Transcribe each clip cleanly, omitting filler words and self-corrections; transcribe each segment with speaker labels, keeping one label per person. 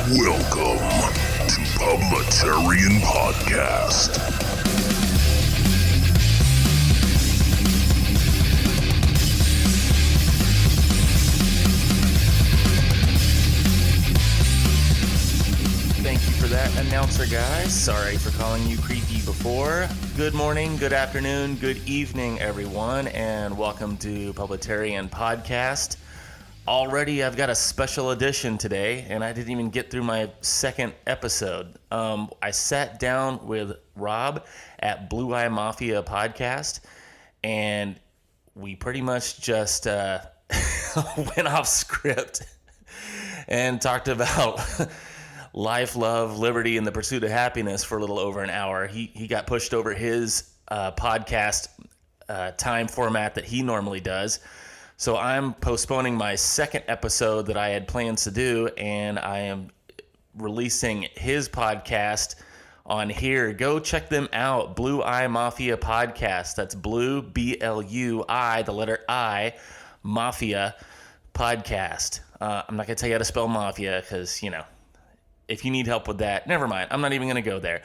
Speaker 1: Welcome to Publitarian Podcast.
Speaker 2: Thank you for that, announcer guy. Sorry for calling you creepy before. Good morning, good afternoon, good evening, everyone, and welcome to Publitarian Podcast. Already, I've got a special edition today, and I didn't even get through my second episode. I sat down with Rob at BluiMafia Podcast, and we pretty much just went off script and talked about life, love, liberty, and the pursuit of happiness for a little over an hour. He got pushed over his podcast time format that he normally does. So I'm postponing my second episode that I had plans to do, and I am releasing his podcast on here. Go check them out, BluiMafia Podcast. That's Blue, B-L-U-I, the letter I, Mafia Podcast. I'm not going to tell you how to spell Mafia because, you know, if you need help with that, never mind. I'm not even going to go there.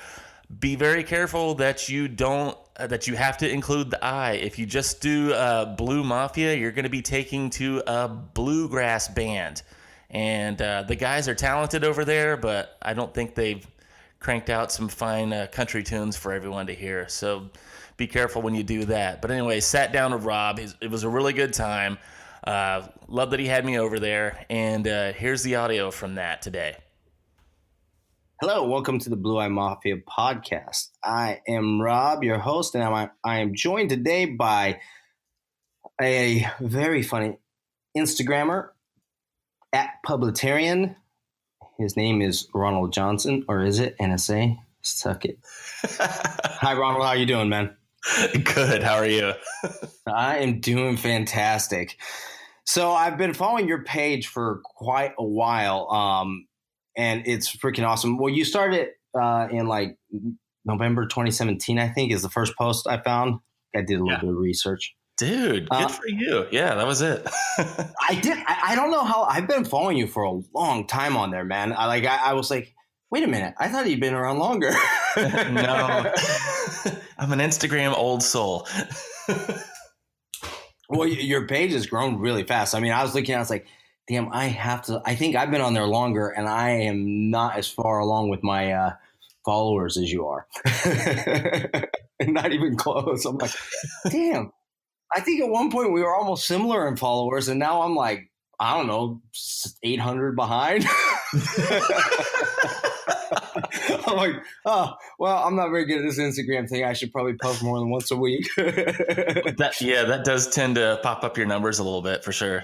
Speaker 2: Be very careful that you don't, that you have to include the I. If you just do BluiMafia, you're going to be taking to a bluegrass band. And the guys are talented over there, but I don't think they've cranked out some fine country tunes for everyone to hear. So be careful when you do that. But anyway, sat down with Rob. It was a really good time. Love that he had me over there. And here's the audio from that today.
Speaker 3: Hello, welcome to the BluiMafia Podcast. I am Rob, your host, and I am joined today by a very funny Instagrammer at Publitarian. His name is Ronald Johnson, or is it NSA? Suck it. Hi, Ronald. How you doing, man?
Speaker 2: Good. How are you?
Speaker 3: I am doing fantastic. So I've been following your page for quite a while. And it's freaking awesome. Well, you started in like November 2017, I think, is the first post I found. I did a little bit of research.
Speaker 2: Dude, good for you. Yeah, that was it.
Speaker 3: I did. I don't know how. I've been following you for a long time on there, man. I was like, wait a minute. I thought you'd been around longer.
Speaker 2: No. I'm an Instagram old soul.
Speaker 3: Well, your page has grown really fast. I mean, I was like, damn, I think I've been on there longer, and I am not as far along with my followers as you are. Not even close. I'm like, damn, I think at one point we were almost similar in followers, and now I'm like, I don't know, 800 behind. I'm like, oh, well, I'm not very good at this Instagram thing. I should probably post more than once a week.
Speaker 2: That does tend to pop up your numbers a little bit for sure.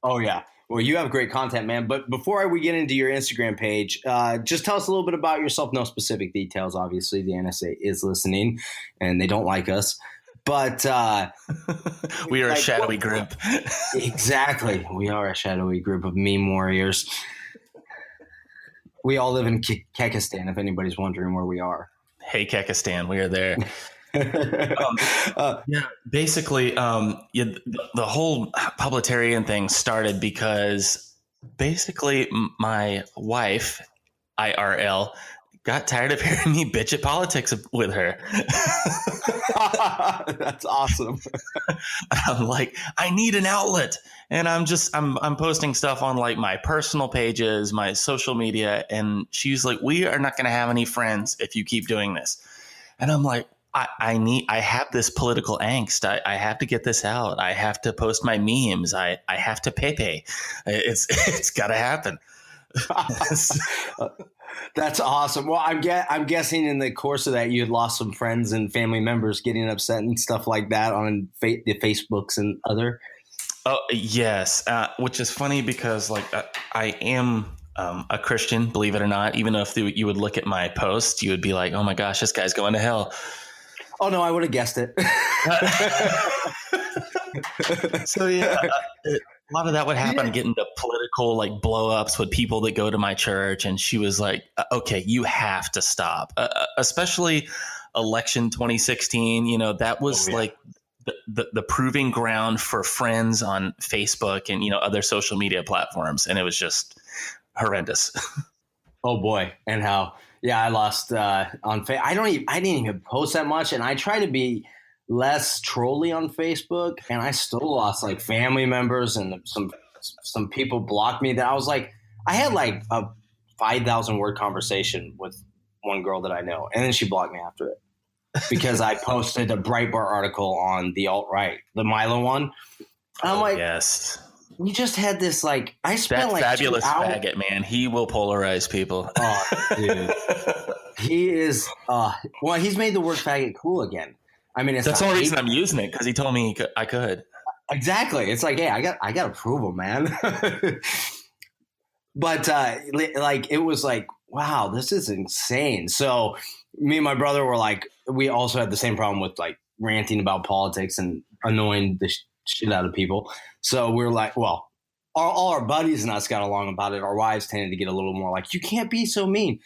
Speaker 3: Oh, yeah. Well, you have great content, man. But before we get into your Instagram page, just tell us a little bit about yourself. No specific details. Obviously, the NSA is listening, and they don't like us. But
Speaker 2: we are a shadowy group.
Speaker 3: Exactly. We are a shadowy group of meme warriors. We all live in Kekistan, if anybody's wondering where we are.
Speaker 2: Hey, Kekistan, we are there. Basically, the whole Publitarian thing started because basically my wife, IRL, got tired of hearing me bitch at politics with her.
Speaker 3: That's awesome.
Speaker 2: I'm like, I need an outlet. And I'm posting stuff on like my personal pages, my social media. And she's like, we are not going to have any friends if you keep doing this. And I'm like, I have this political angst. I have to get this out. I have to post my memes. I have to pay. It's got to happen.
Speaker 3: That's awesome. Well, I'm guessing in the course of that, you had lost some friends and family members getting upset and stuff like that on the Facebooks and other.
Speaker 2: Oh, yes. Which is funny because like I am a Christian, believe it or not. Even if you would look at my post, you would be like, oh my gosh, this guy's going to hell.
Speaker 3: Oh, no, I would have guessed it.
Speaker 2: So, yeah, a lot of that would happen, get into political like blow ups with people that go to my church. And she was like, okay, you have to stop, especially election 2016. You know, that was like the proving ground for friends on Facebook and, you know, other social media platforms. And it was just horrendous.
Speaker 3: Oh boy, and how? Yeah, I lost on. I didn't even post that much, and I try to be less trolly on Facebook, and I still lost like family members and some people blocked me. That I was like, I had like a 5,000 word conversation with one girl that I know, and then she blocked me after it because I posted a Breitbart article on the alt right, the Milo one. And I'm like,
Speaker 2: yes.
Speaker 3: We just had this like I spent
Speaker 2: That
Speaker 3: like
Speaker 2: fabulous
Speaker 3: 2 hours.
Speaker 2: faggot, man. He will polarize people.
Speaker 3: Oh, dude. He is well, he's made the word faggot cool again. I mean, it's
Speaker 2: That's the
Speaker 3: not
Speaker 2: only reason
Speaker 3: hate-
Speaker 2: I'm using it, because he told me I could.
Speaker 3: Exactly. It's like, hey, I got approval, man. But like it was like, wow, this is insane. So me and my brother were like, we also had the same problem with like ranting about politics and annoying the shit out of people. So we were like, well, all our buddies and us got along about it. Our wives tended to get a little more like, you can't be so mean.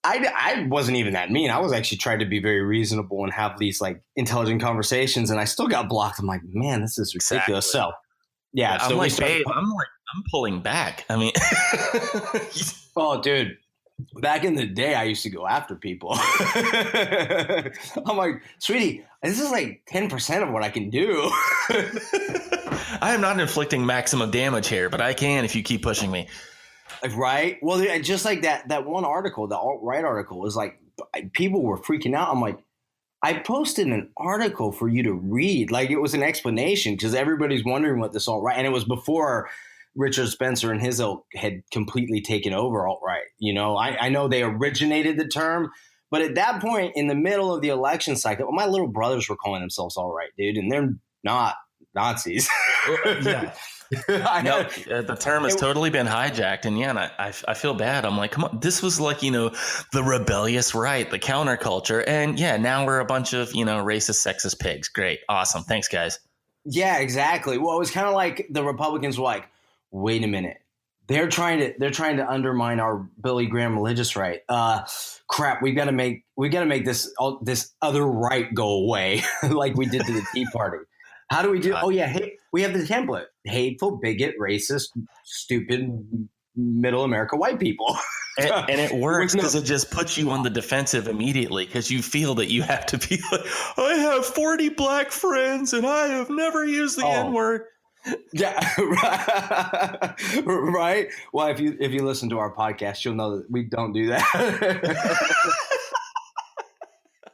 Speaker 3: I wasn't even that mean. I was actually trying to be very reasonable and have these like intelligent conversations, and I still got blocked. I'm like, man, this is ridiculous.
Speaker 2: Exactly.
Speaker 3: So yeah,
Speaker 2: I'm
Speaker 3: so
Speaker 2: like, babe, I'm pulling back. I mean,
Speaker 3: oh, dude, back in the day, I used to go after people. I'm like, sweetie, this is like 10% of what I can do.
Speaker 2: I am not inflicting maximum damage here, but I can if you keep pushing me.
Speaker 3: Right? Well, just like that one article, the alt-right article, was like people were freaking out. I'm like, I posted an article for you to read. Like it was an explanation because everybody's wondering what this alt-right, and it was before Richard Spencer and his ilk had completely taken over alt-right. You know, I know they originated the term, but at that point in the middle of the election cycle, my little brothers were calling themselves alt-right, dude, and they're not Nazis.
Speaker 2: Yeah. No, the term has totally been hijacked, and and I feel bad. I'm like, come on, this was like, the rebellious right, the counterculture, and now we're a bunch of racist, sexist pigs. Great, awesome, thanks, guys.
Speaker 3: Yeah, exactly. Well, it was kind of like the Republicans were like, wait a minute, they're trying to undermine our Billy Graham religious right. Crap, we got to make this other right go away, like we did to the Tea Party. How do we do? Oh yeah, hey, we have the template: hateful, bigot, racist, stupid, middle America white people.
Speaker 2: And it works because it just puts you on the defensive immediately because you feel that you have to be like, I have 40 black friends and I have never used the N-word.
Speaker 3: Yeah, right. Well, if you listen to our podcast, you'll know that we don't do that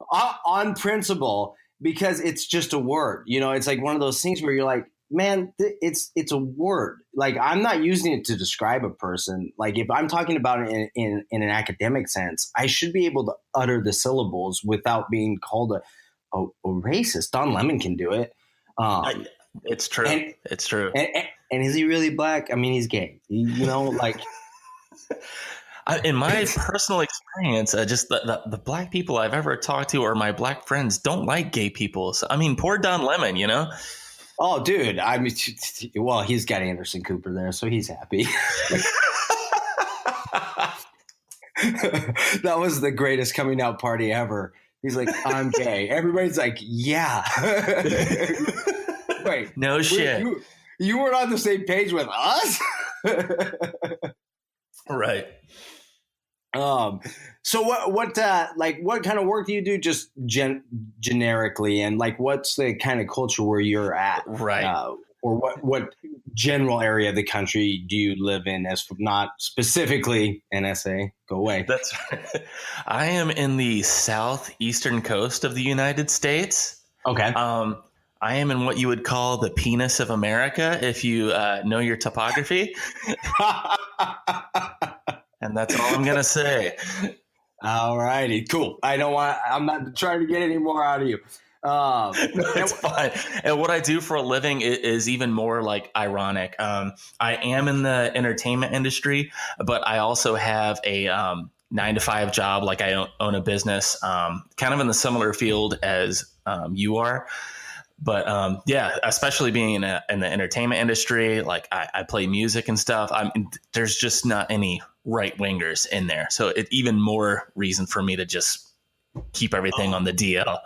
Speaker 3: on principle. Because it's just a word, it's like one of those things where you're like, man, it's a word. Like I'm not using it to describe a person. Like if I'm talking about it in an academic sense, I should be able to utter the syllables without being called a racist. Don Lemon can do it.
Speaker 2: It's true. It's true.
Speaker 3: And is he really black? I mean, he's gay. Like.
Speaker 2: In my personal experience, just the black people I've ever talked to or my black friends don't like gay people. So, I mean, poor Don Lemon,
Speaker 3: Oh, dude. I mean, well, he's got Anderson Cooper there, so he's happy. That was the greatest coming out party ever. He's like, I'm gay. Everybody's like, yeah. Wait.
Speaker 2: No shit.
Speaker 3: You weren't on the same page with us?
Speaker 2: Right.
Speaker 3: So what kind of work do you do just generically, and like what's the kind of culture where you're at,
Speaker 2: right?
Speaker 3: Or what general area of the country do you live in, as not specifically NSA? Go away.
Speaker 2: That's right. I am in the southeastern coast of the United States.
Speaker 3: Okay.
Speaker 2: I am in what you would call the penis of America, if you know your topography. And that's all I'm going to say.
Speaker 3: All righty. Cool. I'm not trying to get any more out of you.
Speaker 2: No, it's fine. And what I do for a living is even more like ironic. I am in the entertainment industry, but I also have a 9-to-5 job. Like I own a business, kind of in the similar field as you are. But especially being in the entertainment industry, like I play music and stuff. There's just not any right wingers in there, so it's even more reason for me to just keep everything on the DL.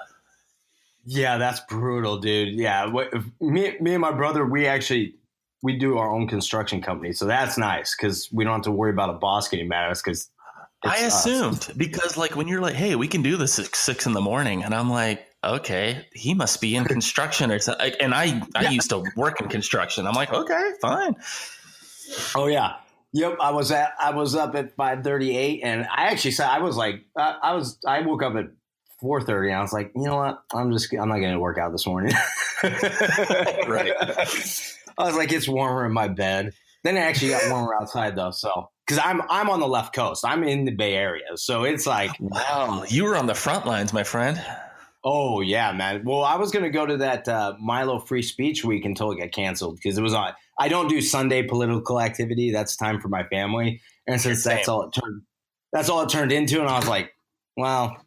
Speaker 3: Yeah, that's brutal, dude. Yeah, me and my brother, we actually we do our own construction company, so that's nice because we don't have to worry about a boss getting mad at us. Because
Speaker 2: I assumed because like when you're like, hey, we can do this at 6 in the morning, and I'm like, okay, he must be in construction or something. And I used to work in construction. I'm like, okay, fine.
Speaker 3: Oh yeah. Yep, I was up at 5:38, and I actually said I woke up at 4:30, and I was like, you know what, I'm not going to work out this morning.
Speaker 2: Right.
Speaker 3: I was like, it's warmer in my bed. Then it actually got warmer outside though, so because I'm on the left coast, I'm in the Bay Area, so it's like,
Speaker 2: wow, you were on the front lines, my friend.
Speaker 3: Oh yeah, man. Well, I was going to go to that Milo Free Speech Week until it got canceled because it was on. I don't do Sunday political activity. That's time for my family, and since that's all it turned into, and I was like, well,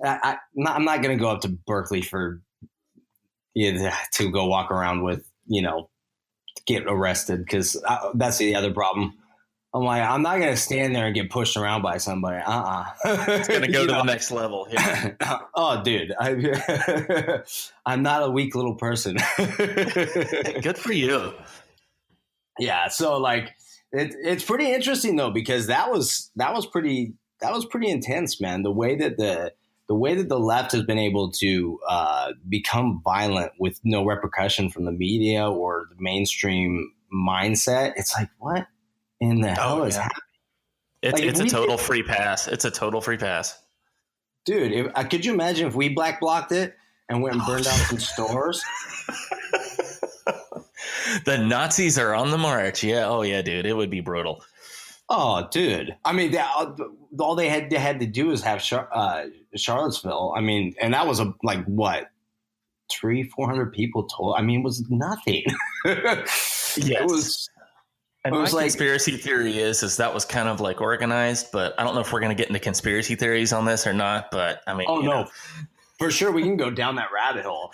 Speaker 3: I'm not going to go up to Berkeley for to go walk around with get arrested because that's the other problem. I'm like, I'm not going to stand there and get pushed around by somebody.
Speaker 2: It's going to go to the next level. Yeah.
Speaker 3: Oh, dude. I'm not a weak little person.
Speaker 2: Good for you.
Speaker 3: Yeah. So like, it's pretty interesting though, because that was pretty intense, man. The way that the left has been able to become violent with no repercussion from the media or the mainstream mindset. It's like, what in the hell is happening?
Speaker 2: It's a total free pass. It's a total free pass.
Speaker 3: Dude, could you imagine if we black blocked it and went and burned down some stores?
Speaker 2: The Nazis are on the march. Yeah. Oh, yeah, dude. It would be brutal.
Speaker 3: Oh, dude. I mean, all they had to do is have Charlottesville. I mean, and that was what? 300-400 people total. I mean, it was nothing.
Speaker 2: Yes.
Speaker 3: It was.
Speaker 2: And my conspiracy theory is that was kind of like organized, but I don't know if we're going to get into conspiracy theories on this or not. But I mean,
Speaker 3: no, for sure we can go down that rabbit hole.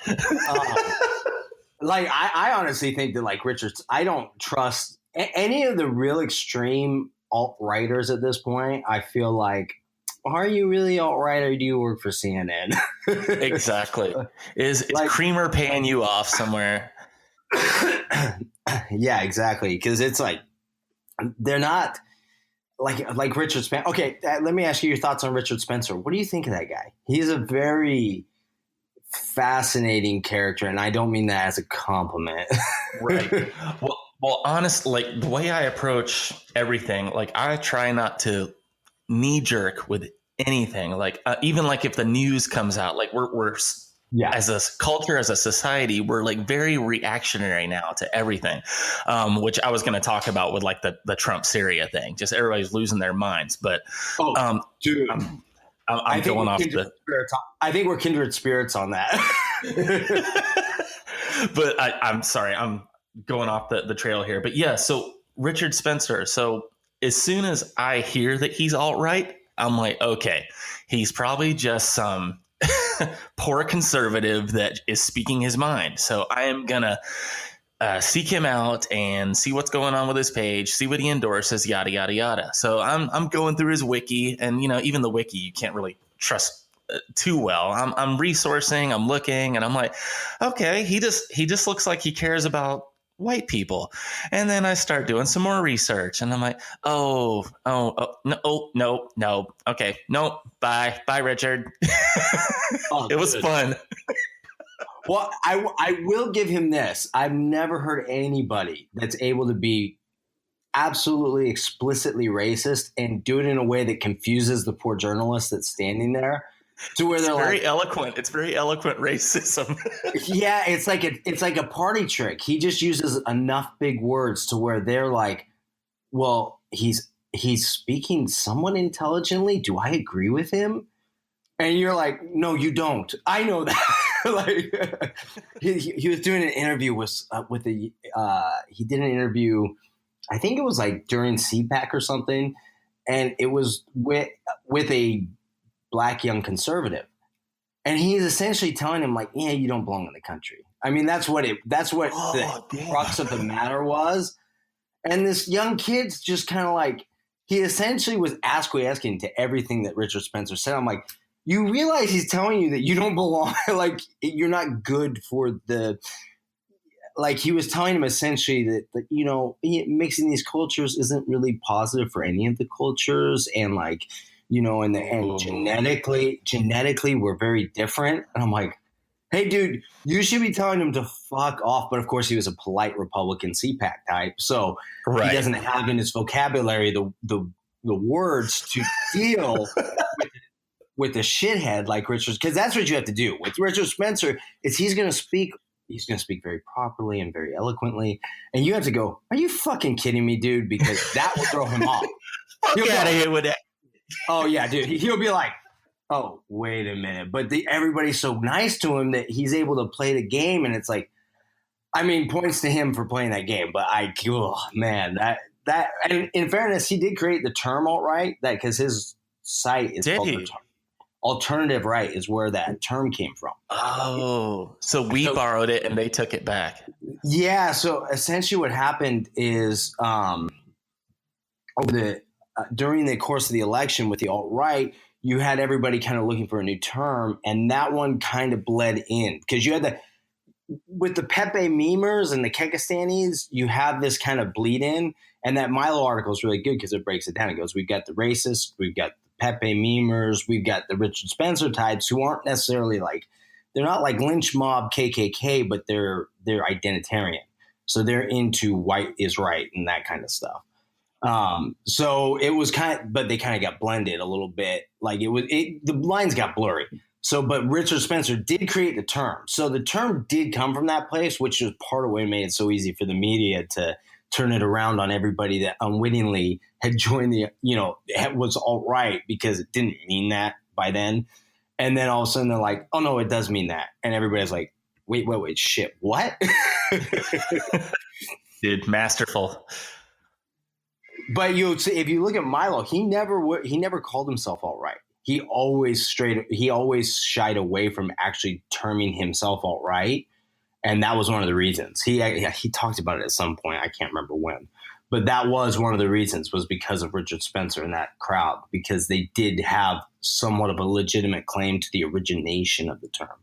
Speaker 3: I honestly think that I don't trust any of the real extreme alt-righters at this point. I feel like, are you really alt-right or do you work for CNN?
Speaker 2: Exactly. Is Creamer paying you off somewhere?
Speaker 3: Yeah, exactly. Because it's like they're not like Richard Spencer. Okay, let me ask you your thoughts on Richard Spencer. What do you think of that guy? He's a very fascinating character, and I don't mean that as a compliment.
Speaker 2: Right. Well, honestly, like the way I approach everything, like I try not to knee jerk with anything. Like even like if the news comes out, like we're as a culture, as a society, we're like very reactionary now to everything, which I was going to talk about with like the Trump Syria thing. Just everybody's losing their minds. But
Speaker 3: dude,
Speaker 2: I'm going off
Speaker 3: I think we're kindred spirits on that.
Speaker 2: But I'm sorry, I'm going off the trail here. But yeah, so Richard Spencer. So as soon as I hear that he's alt-right, I'm like, okay, he's probably just some poor conservative that is speaking his mind. So I am gonna seek him out and see what's going on with his page, see what he endorses, yada yada yada. So I'm going through his wiki, and even the wiki you can't really trust too well. I'm resourcing, I'm looking, and I'm like, okay, he just looks like he cares about white people. And then I start doing some more research, and I'm like, no, okay, no, bye, Richard. It was fun.
Speaker 3: Well, I will give him this. I've never heard anybody that's able to be absolutely explicitly racist and do it in a way that confuses the poor journalist that's standing there. To where they're
Speaker 2: very eloquent. It's very eloquent racism.
Speaker 3: Yeah, it's like a party trick. He just uses enough big words to where they're like, well, he's speaking somewhat intelligently. Do I agree with him? And you're like, no, you don't. I know that. He was doing an interview he did an interview, I think it was like during CPAC or something, and it was with a black young conservative, and he's essentially telling him like, yeah, you don't belong in the country. I mean, that's what the crux of the matter was. And this young kid's just kind of like, he essentially was asking to everything that Richard Spencer said. I'm like, you realize he's telling you that you don't belong, like you're not good for like he was telling him essentially that mixing these cultures isn't really positive for any of the cultures, and like and genetically we're very different. And I'm like, hey, dude, you should be telling him to fuck off. But of course, he was a polite Republican CPAC type, so he doesn't have in his vocabulary the words to deal with a shithead like Richard, because that's what you have to do with Richard Spencer. Is he's going to speak very properly and very eloquently, and you have to go, are you fucking kidding me, dude? Because that will throw him off.
Speaker 2: Get out of here with that.
Speaker 3: Oh yeah, dude. He'll be like, oh, wait a minute. But everybody's so nice to him that he's able to play the game, and it's like, I mean, points to him for playing that game. But man, that and in fairness, he did create the term alt-right, that because his site is called Alternative Right is where that term came from.
Speaker 2: Oh, so we borrowed it and they took it back.
Speaker 3: Yeah. So essentially, what happened is during the course of the election with the alt-right, you had everybody kind of looking for a new term, and that one kind of bled in because you had with the Pepe memers and the Kekastanis, you have this kind of bleed in, and that Milo article is really good because it breaks it down. It goes, we've got the racists, we've got the Pepe memers, we've got the Richard Spencer types who aren't necessarily they're not like lynch mob KKK, but they're identitarian. So they're into white is right and that kind of stuff. So it was but they kind of got blended a little bit. Like the lines got blurry. So, but Richard Spencer did create the term. So the term did come from that place, which was part of what made it so easy for the media to turn it around on everybody that unwittingly had joined was alt-right, because it didn't mean that by then. And then all of a sudden they're like, oh no, it does mean that. And everybody's like, wait, shit, what?
Speaker 2: Dude, masterful.
Speaker 3: But if you look at Milo, he never called himself alt-right. He always shied away from actually terming himself alt-right, and that was one of the reasons. He talked about it at some point. I can't remember when, but that was one of the reasons, was because of Richard Spencer and that crowd, because they did have somewhat of a legitimate claim to the origination of the term.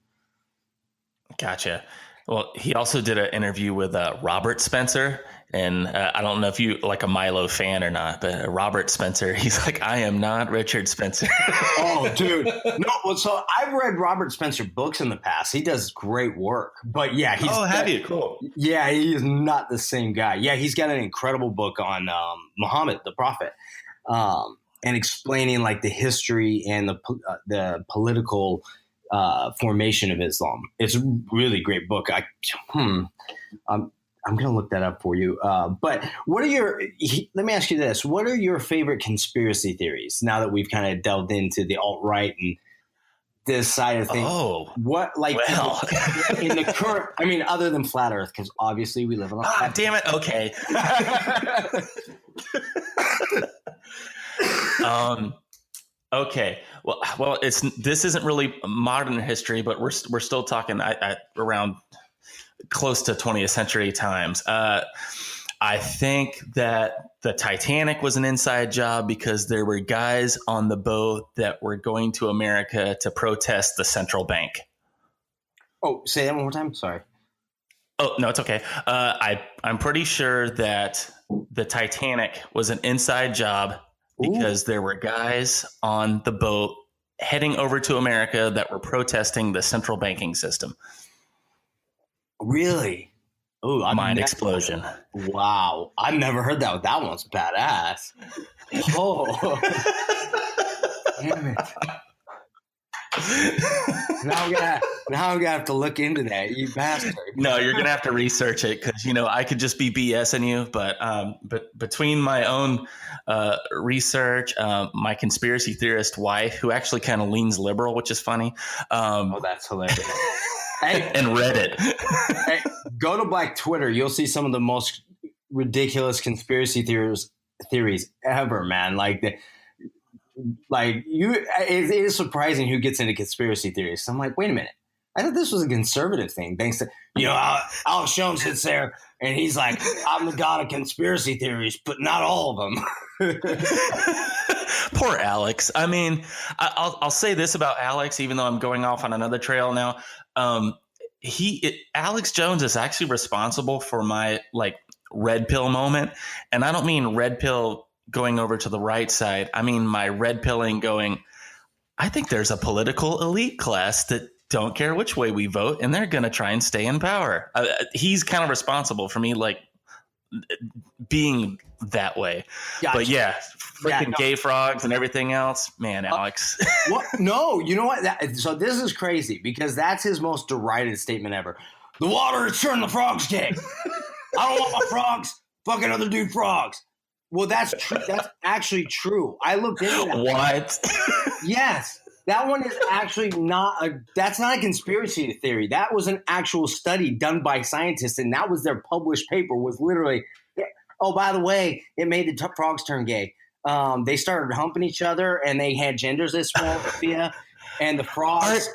Speaker 3: Gotcha.
Speaker 2: Well, he also did an interview with Robert Spencer. And I don't know if you like a Milo fan or not, but Robert Spencer, he's like, I am not Richard Spencer.
Speaker 3: Oh, dude. No, well, so I've read Robert Spencer books in the past. He does great work. But yeah,
Speaker 2: have you? Cool.
Speaker 3: Yeah, he is not the same guy. Yeah, he's got an incredible book on Muhammad, the prophet, and explaining like the history and the political formation of Islam. It's a really great book. I'm going to look that up for you. But let me ask you this. What are your favorite conspiracy theories now that we've kind of delved into the alt-right and this side of things?
Speaker 2: Oh,
Speaker 3: in the current, I mean, other than flat earth, because obviously we live on a flat
Speaker 2: damn it. Okay. Okay. Well, this isn't really modern history, but we're still talking around close to 20th century times. I think that the Titanic was an inside job because there were guys on the boat that were going to America to protest the central bank.
Speaker 3: Oh, say that one more time. Sorry.
Speaker 2: Oh, no, it's okay. I'm pretty sure that the Titanic was an inside job because there were guys on the boat heading over to America that were protesting the central banking system.
Speaker 3: Really? Oh,
Speaker 2: mind explosion.
Speaker 3: Wow. I've never heard that. That one's badass. Oh. Damn it. Now I'm gonna have to look into that, you bastard.
Speaker 2: No, you're gonna have to research it because I could just be BSing you, but between my own research, my conspiracy theorist wife, who actually kind of leans liberal, which is funny.
Speaker 3: That's hilarious.
Speaker 2: And Reddit.
Speaker 3: Hey, go to Black Twitter. You'll see some of the most ridiculous conspiracy theories ever, man. It is surprising who gets into conspiracy theories. So I'm like, wait a minute. I thought this was a conservative thing. Thanks to, Alex Jones sits there and he's like, I'm the god of conspiracy theories, but not all of them.
Speaker 2: Poor Alex. I mean, I'll say this about Alex, even though I'm going off on another trail now. Alex Jones is actually responsible for my like red pill moment. And I don't mean red pill going over to the right side. I mean, my red pilling going, I think there's a political elite class that don't care which way we vote, and they're going to try and stay in power. He's kind of responsible for me, like, being that way. Gotcha. But yeah, freaking gay frogs and everything else, man, Alex.
Speaker 3: What? No, you know what? So this is crazy because that's his most derided statement ever. The water has turned the frogs gay. I don't want my frogs fucking other dude frogs. Well, that's true. That's actually true. I looked into that.
Speaker 2: What?
Speaker 3: Yes. That one is actually that's not a conspiracy theory. That was an actual study done by scientists, and that was their published paper was literally, oh, by the way, it made the frogs turn gay. They started humping each other, and they had gender dysmorphia, and the frogs.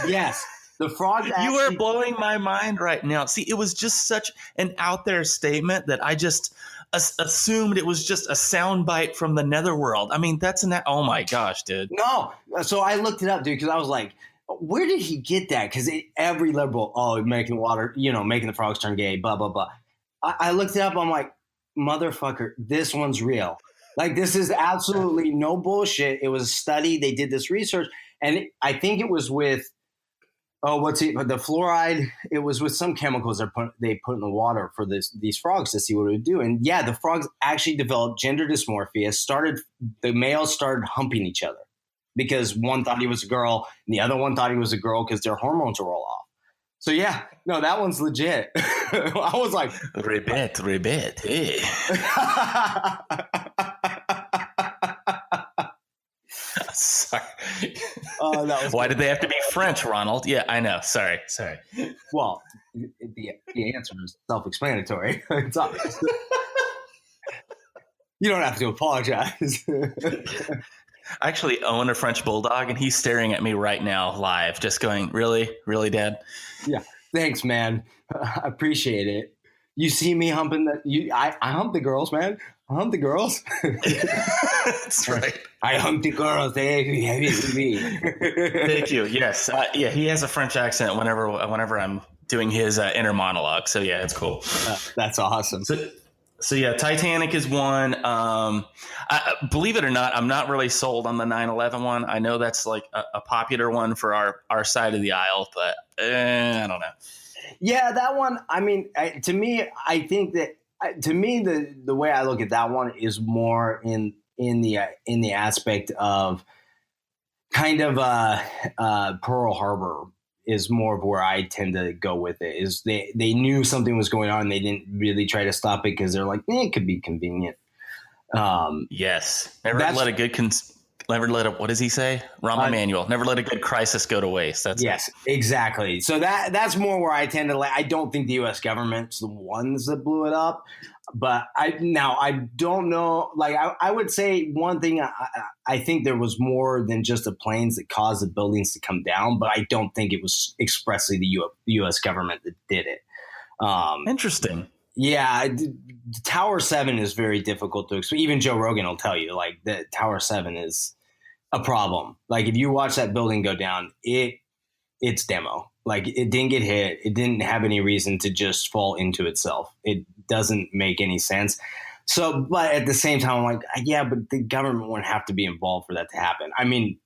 Speaker 3: Yes. The frogs actually,
Speaker 2: you are blowing my mind right now. See, it was just such an out there statement that I just assumed it was just a soundbite from the netherworld. I mean, oh my gosh, dude.
Speaker 3: No. So I looked it up, dude, because I was like, where did he get that? Because every liberal, making the frogs turn gay, blah, blah, blah. I looked it up. I'm like, motherfucker, this one's real. Like, this is absolutely no bullshit. It was a study. They did this research. And I think it was with, the fluoride. It was with some chemicals they put in the water for these frogs to see what it would do. And yeah, the frogs actually developed gender dysmorphia. The males started humping each other because one thought he was a girl and the other one thought he was a girl because their hormones were all off. So yeah, no, that one's legit. I was like,
Speaker 2: ribbit, hey. Sorry. Why did they have to be French, Ronald? Yeah, I know. Sorry.
Speaker 3: Well, the answer is self-explanatory. It's obvious. You don't have to apologize.
Speaker 2: I actually own a French bulldog, and he's staring at me right now live, just going, really? Really, Dad?
Speaker 3: Yeah. Thanks, man. I appreciate it. You see me humping I hump the girls, man. I hump the girls.
Speaker 2: That's right.
Speaker 3: I hump the girls. They me.
Speaker 2: Thank you. Yes. Yeah, he has a French accent whenever I'm doing his inner monologue. So yeah, it's cool.
Speaker 3: That's awesome.
Speaker 2: So yeah, Titanic is one. Believe it or not, I'm not really sold on the 9/11 one. I know that's like a popular one for our side of the aisle, but I don't know.
Speaker 3: Yeah, that one. I mean, to me, I think that the way I look at that one is more in the aspect of kind of Pearl Harbor is more of where I tend to go with it. Is they knew something was going on and they didn't really try to stop it because they're like, it could be convenient.
Speaker 2: Yes, never let a what does he say? Rahm Emanuel. Never let a good crisis go to waste. That's
Speaker 3: yes, exactly. So that's more where I tend to I don't think the U.S. government's the ones that blew it up, but I don't know. Like I would say one thing. I think there was more than just the planes that caused the buildings to come down, but I don't think it was expressly the U.S. government that did it.
Speaker 2: Interesting.
Speaker 3: Yeah, Tower 7 is very difficult to explain. Even Joe Rogan will tell you, like, that Tower 7 is a problem. Like, if you watch that building go down, it's demo. Like, it didn't get hit. It didn't have any reason to just fall into itself. It doesn't make any sense. So, but at the same time, I'm like, yeah, but the government wouldn't have to be involved for that to happen. I mean,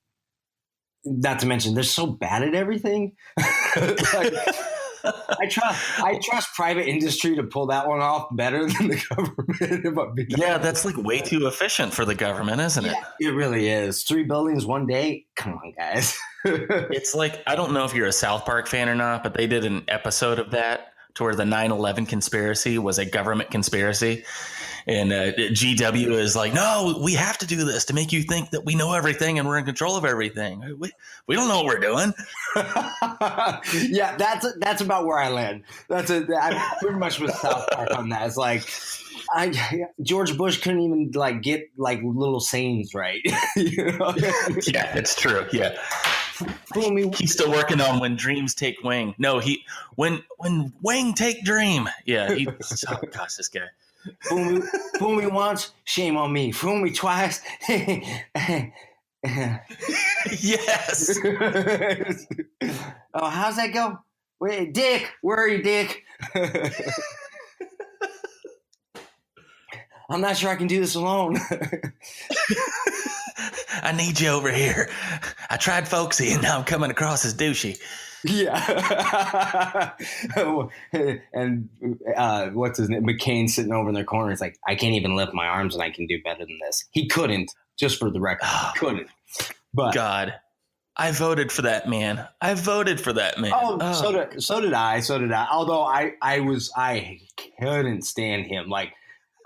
Speaker 3: not to mention, they're so bad at everything. Like, I trust private industry to pull that one off better than the government.
Speaker 2: Yeah, that's like way too efficient for the government, isn't it?
Speaker 3: It really is. 3 buildings one day. Come on, guys.
Speaker 2: It's like, I don't know if you're a South Park fan or not, but they did an episode of that to where the 9/11 conspiracy was a government conspiracy. And GW is like, no, we have to do this to make you think that we know everything and we're in control of everything. We don't know what we're doing.
Speaker 3: Yeah, that's about where I land. I pretty much with South Park on that. It's like George Bush couldn't even like get like little sayings right. You know?
Speaker 2: Yeah, it's true. Yeah. He's still working on When Dreams Take Wing. No, when Wing Take Dream. Yeah, oh gosh, this guy.
Speaker 3: Fool me once, shame on me. Fool me twice.
Speaker 2: Yes.
Speaker 3: Oh, how's that go? Wait, Dick, where are you, Dick? I'm not sure I can do this alone.
Speaker 2: I need you over here. I tried folksy and now I'm coming across as douchey.
Speaker 3: Yeah. And what's his name? McCain sitting over in their corner. It's like, I can't even lift my arms and I can do better than this. He couldn't, just for the record. He couldn't. But
Speaker 2: God, I voted for that man.
Speaker 3: Oh, so did I. Although I couldn't stand him. Like,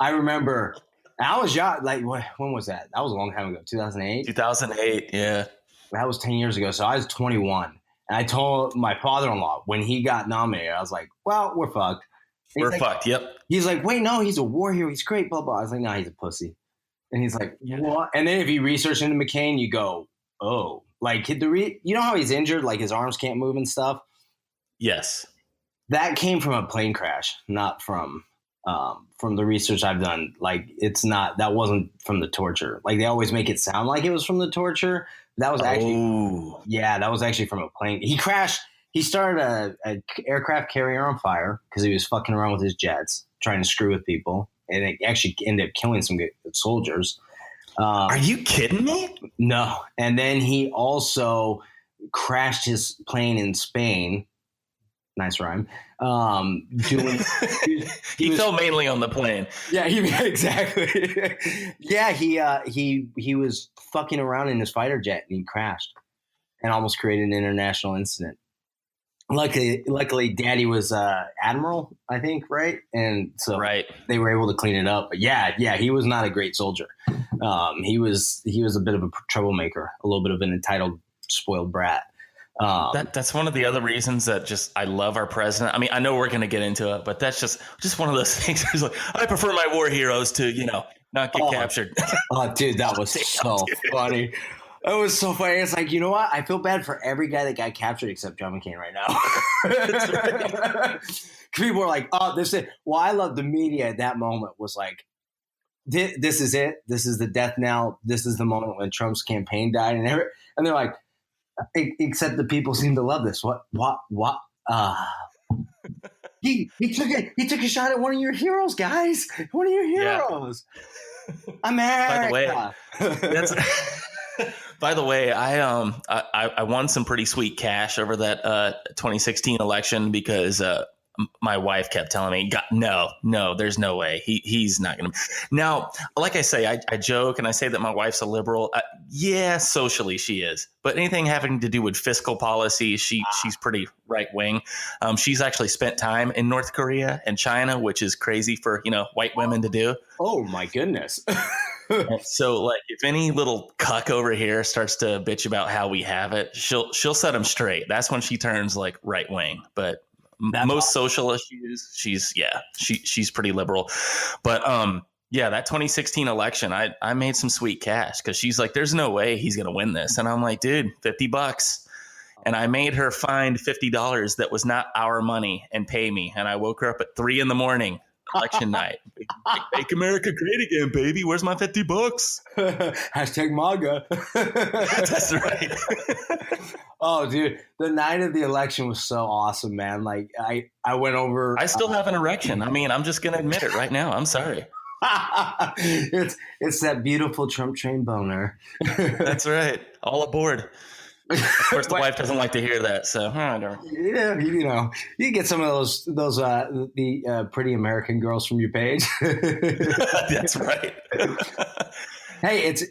Speaker 3: I remember I was young. Like, when was that? That was a long time ago. 2008?
Speaker 2: 2008, yeah.
Speaker 3: That was 10 years ago. So I was 21. And I told my father-in-law when he got nominated, I was like, well, we're fucked.
Speaker 2: We're fucked, yep.
Speaker 3: He's like, wait, no, he's a war hero. He's great, blah, blah. I was like, no, he's a pussy. And he's like, what? And then if you research into McCain, you go, oh. Like, you know how he's injured? Like, his arms can't move and stuff?
Speaker 2: Yes.
Speaker 3: That came from a plane crash, not from the research I've done. Like, that wasn't from the torture. Like, they always make it sound like it was from the torture. That was actually from a plane. He crashed. He started a aircraft carrier on fire because he was fucking around with his jets, trying to screw with people. And it actually ended up killing some good soldiers.
Speaker 2: Are you kidding me?
Speaker 3: No. And then he also crashed his plane in Spain. Nice rhyme.
Speaker 2: He fell mainly on the plane.
Speaker 3: Yeah, exactly. Yeah, he was fucking around in his fighter jet and he crashed and almost created an international incident. Luckily, Daddy was admiral, I think, right? And so they were able to clean it up. But yeah, he was not a great soldier. He was a bit of a troublemaker, a little bit of an entitled, spoiled brat.
Speaker 2: That's one of the other reasons that I love our president. I mean, I know we're going to get into it, but that's just one of those things. Where like, I prefer my war heroes to not get captured.
Speaker 3: Oh, dude, that was so funny. It was so funny. It's like, you know what? I feel bad for every guy that got captured except John McCain right now.
Speaker 2: That's right.
Speaker 3: People were like, oh, this is it. Well, I love the media at that moment was like, this is it. This is the death knell. This is the moment when Trump's campaign died. And they're like, except the people seem to love this. What? He took a shot at one of your heroes, guys. One of your heroes. Yeah. America.
Speaker 2: By the way, I won some pretty sweet cash over that 2016 election because my wife kept telling me, no, there's no way he's not going to. Now, like I say, I joke and I say that my wife's a liberal. Yeah, socially she is, but anything having to do with fiscal policy, she's pretty right wing. She's actually spent time in North Korea and China, which is crazy for white women to do.
Speaker 3: Oh my goodness.
Speaker 2: So, like, if any little cuck over here starts to bitch about how we have it, she'll set him straight. That's when she turns like right wing. But most social issues, she's pretty liberal. But that 2016 election, I made some sweet cash because she's like, there's no way he's gonna win this, and I'm like, dude, $50. And I made her find $50 that was not our money and pay me. And I woke her up at 3 a.m. election night. Make America great again, baby. Where's my $50?
Speaker 3: Hashtag MAGA.
Speaker 2: That's right.
Speaker 3: Oh, dude, the night of the election was so awesome, man. Like I went over.
Speaker 2: I still have an erection. I mean, I'm just gonna admit it right now. I'm sorry.
Speaker 3: It's that beautiful Trump train boner.
Speaker 2: That's right. All aboard. Of course, the wife doesn't like to hear that, so I don't.
Speaker 3: Yeah, you get some of those the pretty American girls from your page.
Speaker 2: That's right.
Speaker 3: Hey, it's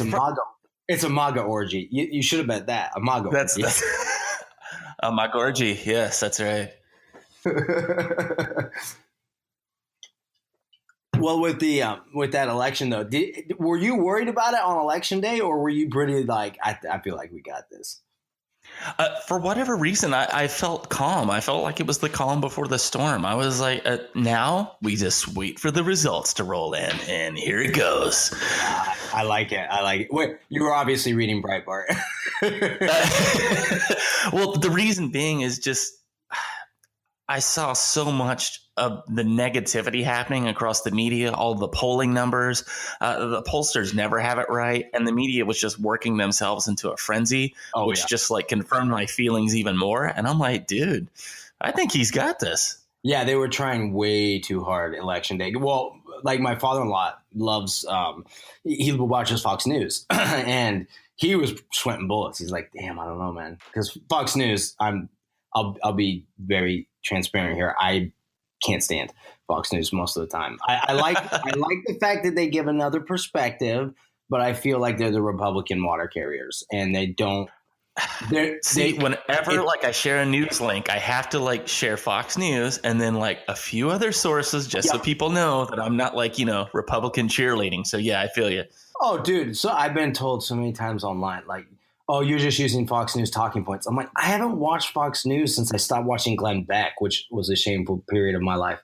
Speaker 3: a MAGA. It's a MAGA orgy. You should have bet that a MAGA orgy.
Speaker 2: That's a MAGA orgy. Yes, that's right.
Speaker 3: Well, with that election though, were you worried about it on election day, or were you pretty like, I feel like we got this?
Speaker 2: For whatever reason, I felt calm. I felt like it was the calm before the storm. I was like, now we just wait for the results to roll in, and here it goes.
Speaker 3: I like it. Wait, you were obviously reading Breitbart.
Speaker 2: Well, the reason being is just I saw so much of the negativity happening across the media, all the polling numbers. The pollsters never have it right. And the media was just working themselves into a frenzy,
Speaker 3: Oh,
Speaker 2: which
Speaker 3: yeah.
Speaker 2: just like confirmed my feelings even more. And I'm like, dude, I think he's got this.
Speaker 3: Yeah, they were trying way too hard election day. Well, like my father-in-law loves, he watches Fox News, and he was sweating bullets. He's like, "Damn, I don't know, man," because Fox News. I'll be very transparent here. I can't stand Fox News most of the time. I like the fact that they give another perspective, but I feel like they're the Republican water carriers, and they don't.
Speaker 2: Whenever I share a news link, I have to like share Fox News and then like a few other sources just so people know that I'm not like, Republican cheerleading. So yeah, I feel you.
Speaker 3: Oh, dude. So I've been told so many times online, like, oh, you're just using Fox News talking points. I'm like, I haven't watched Fox News since I stopped watching Glenn Beck, which was a shameful period of my life.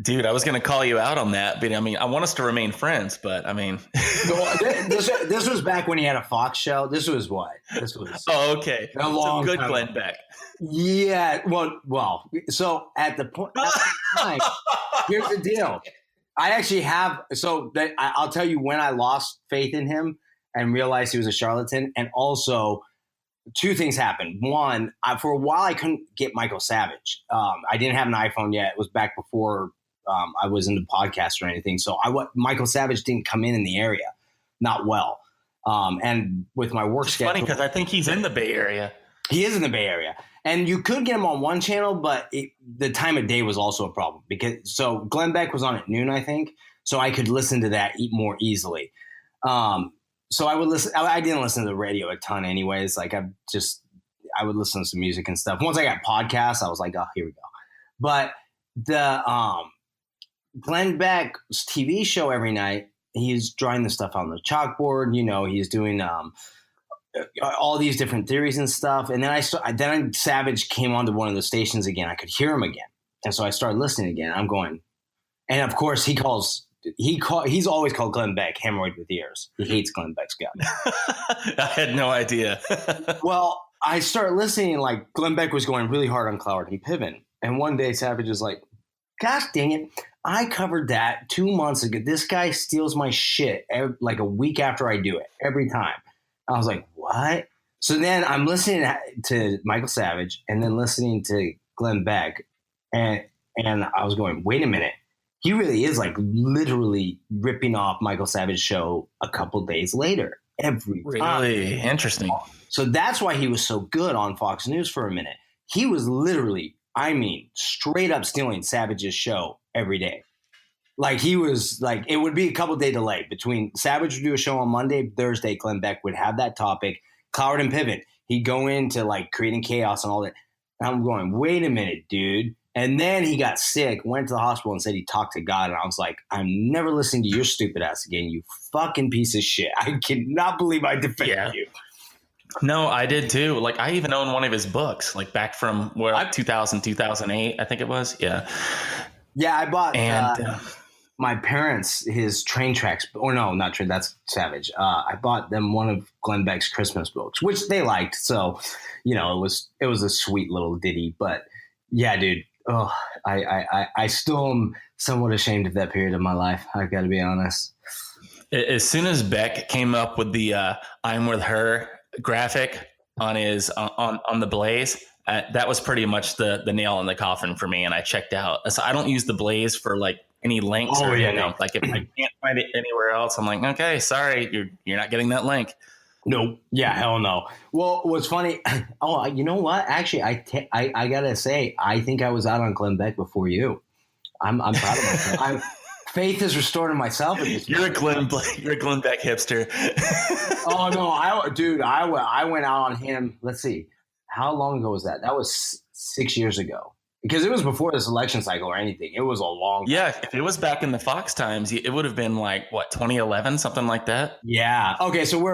Speaker 2: Dude, I was going to call you out on that, but I mean, I want us to remain friends, but I mean,
Speaker 3: this was back when he had a Fox show. This was
Speaker 2: oh, okay.
Speaker 3: A long
Speaker 2: good
Speaker 3: time.
Speaker 2: Glenn Beck.
Speaker 3: Yeah. Well, so at the time, here's the deal. I actually have, I'll tell you when I lost faith in him and realized he was a charlatan. And also, two things happened. One, for a while, I couldn't get Michael Savage. I didn't have an iPhone yet. It was back before I was into podcasts or anything. So Michael Savage didn't come in the area, not well. And with my work schedule.
Speaker 2: Funny because I think he's in the Bay Area.
Speaker 3: He is in the Bay Area. And you could get him on one channel, but the time of day was also a problem. So Glenn Beck was on at noon, I think. So I could listen to that more easily. So I would listen. I didn't listen to the radio a ton anyways. Like I would listen to some music and stuff. Once I got podcasts, I was like, oh, here we go. But the Glenn Beck's TV show every night, he's drawing the stuff on the chalkboard. He's doing all these different theories and stuff. And then Savage came onto one of the stations again. I could hear him again. And so I started listening again. I'm going, and of course he's always called Glenn Beck hemorrhoid with ears. He hates Glenn Beck's gut.
Speaker 2: I had no idea.
Speaker 3: Well, I started listening, like Glenn Beck was going really hard on Clarity Piven. And one day Savage is like, gosh dang it. I covered that 2 months ago. This guy steals my shit like a week after I do it every time. I was like, what? So then I'm listening to Michael Savage and then listening to Glenn Beck. And I was going, wait a minute. He really is like literally ripping off Michael Savage's show a couple days later every time.
Speaker 2: Really interesting.
Speaker 3: So that's why he was so good on Fox News for a minute. He was literally, straight up stealing Savage's show every day. Like he was like, it would be a couple day delay between Savage would do a show on Monday, Thursday, Glenn Beck would have that topic. Cloward and Pivot, he'd go into like creating chaos and all that. And I'm going, wait a minute, dude. And then he got sick, went to the hospital and said he talked to God. And I was like, I'm never listening to your stupid ass again, you fucking piece of shit. I cannot believe I defended you.
Speaker 2: No, I did too. Like I even own one of his books, like back from 2000, 2008, I think it was. Yeah.
Speaker 3: Yeah, I bought my parents his train tracks. Or no, not train. That's Savage. I bought them one of Glenn Beck's Christmas books, which they liked. So, it was a sweet little ditty. But yeah, dude. Oh, I still am somewhat ashamed of that period of my life. I got to be honest.
Speaker 2: As soon as Beck came up with the "I'm with her" graphic on his on the Blaze, that was pretty much the nail in the coffin for me. And I checked out. So I don't use the Blaze for like any links or anything. No. Like if I can't find it anywhere else, I'm like, okay, sorry, you're not getting that link.
Speaker 3: Nope. Yeah, hell no. Well, what's funny? Oh, you know what? Actually, I gotta say, I think I was out on Glenn Beck before you. I'm proud of myself. Faith is restored in myself.
Speaker 2: You're a Glenn Beck hipster.
Speaker 3: Oh no, I went out on him. Let's see, how long ago was that? That was 6 years ago. Because it was before this election cycle or anything. It was a long time.
Speaker 2: Yeah, if it was back in the Fox times, it would have been like, 2011, something like that?
Speaker 3: Yeah. Okay, so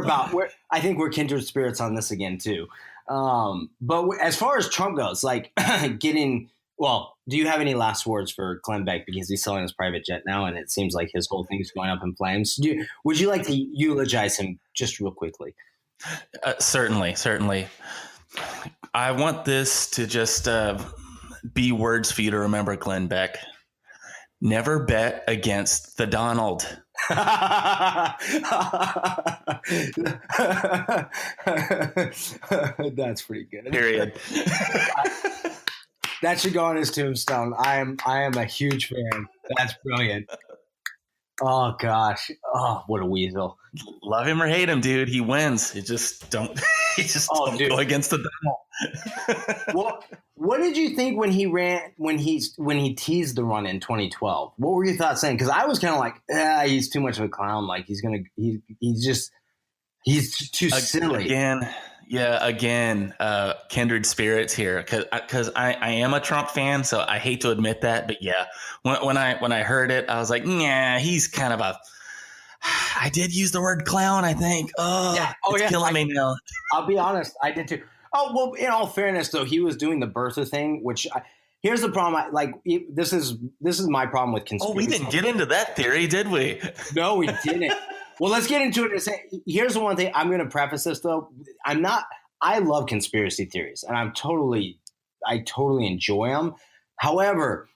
Speaker 3: I think we're kindred spirits on this again, too. But as far as Trump goes, like do you have any last words for Glenn Beck? Because he's selling his private jet now, and it seems like his whole thing's going up in flames. Would you like to eulogize him just real quickly?
Speaker 2: Certainly. I want this to just be words for you to remember, Glenn Beck. Never bet against the Donald.
Speaker 3: That's pretty good.
Speaker 2: Period.
Speaker 3: That should go on his tombstone. I am a huge fan. That's brilliant. Oh gosh. Oh, what a weasel.
Speaker 2: Love him or hate him, dude. He wins. You just don't. You just don't go against the Donald.
Speaker 3: What did you think when he teased the run in 2012? What were your thoughts then? Because I was kind of like, he's too much of a clown. Like he's too silly.
Speaker 2: Again, kindred spirits here. Because I am a Trump fan, so I hate to admit that, but yeah, when I heard it, I was like, yeah, he's kind of a. I did use the word clown, I think. It's killing me now.
Speaker 3: I'll be honest, I did too. Oh, well, in all fairness, though, he was doing the birther thing, which here's the problem. This is my problem with conspiracy.
Speaker 2: Oh, we didn't get into that theory, did we?
Speaker 3: No, we didn't. Well, let's get into it. Here's the one thing. I'm going to preface this, though. I love conspiracy theories, and I totally enjoy them. However,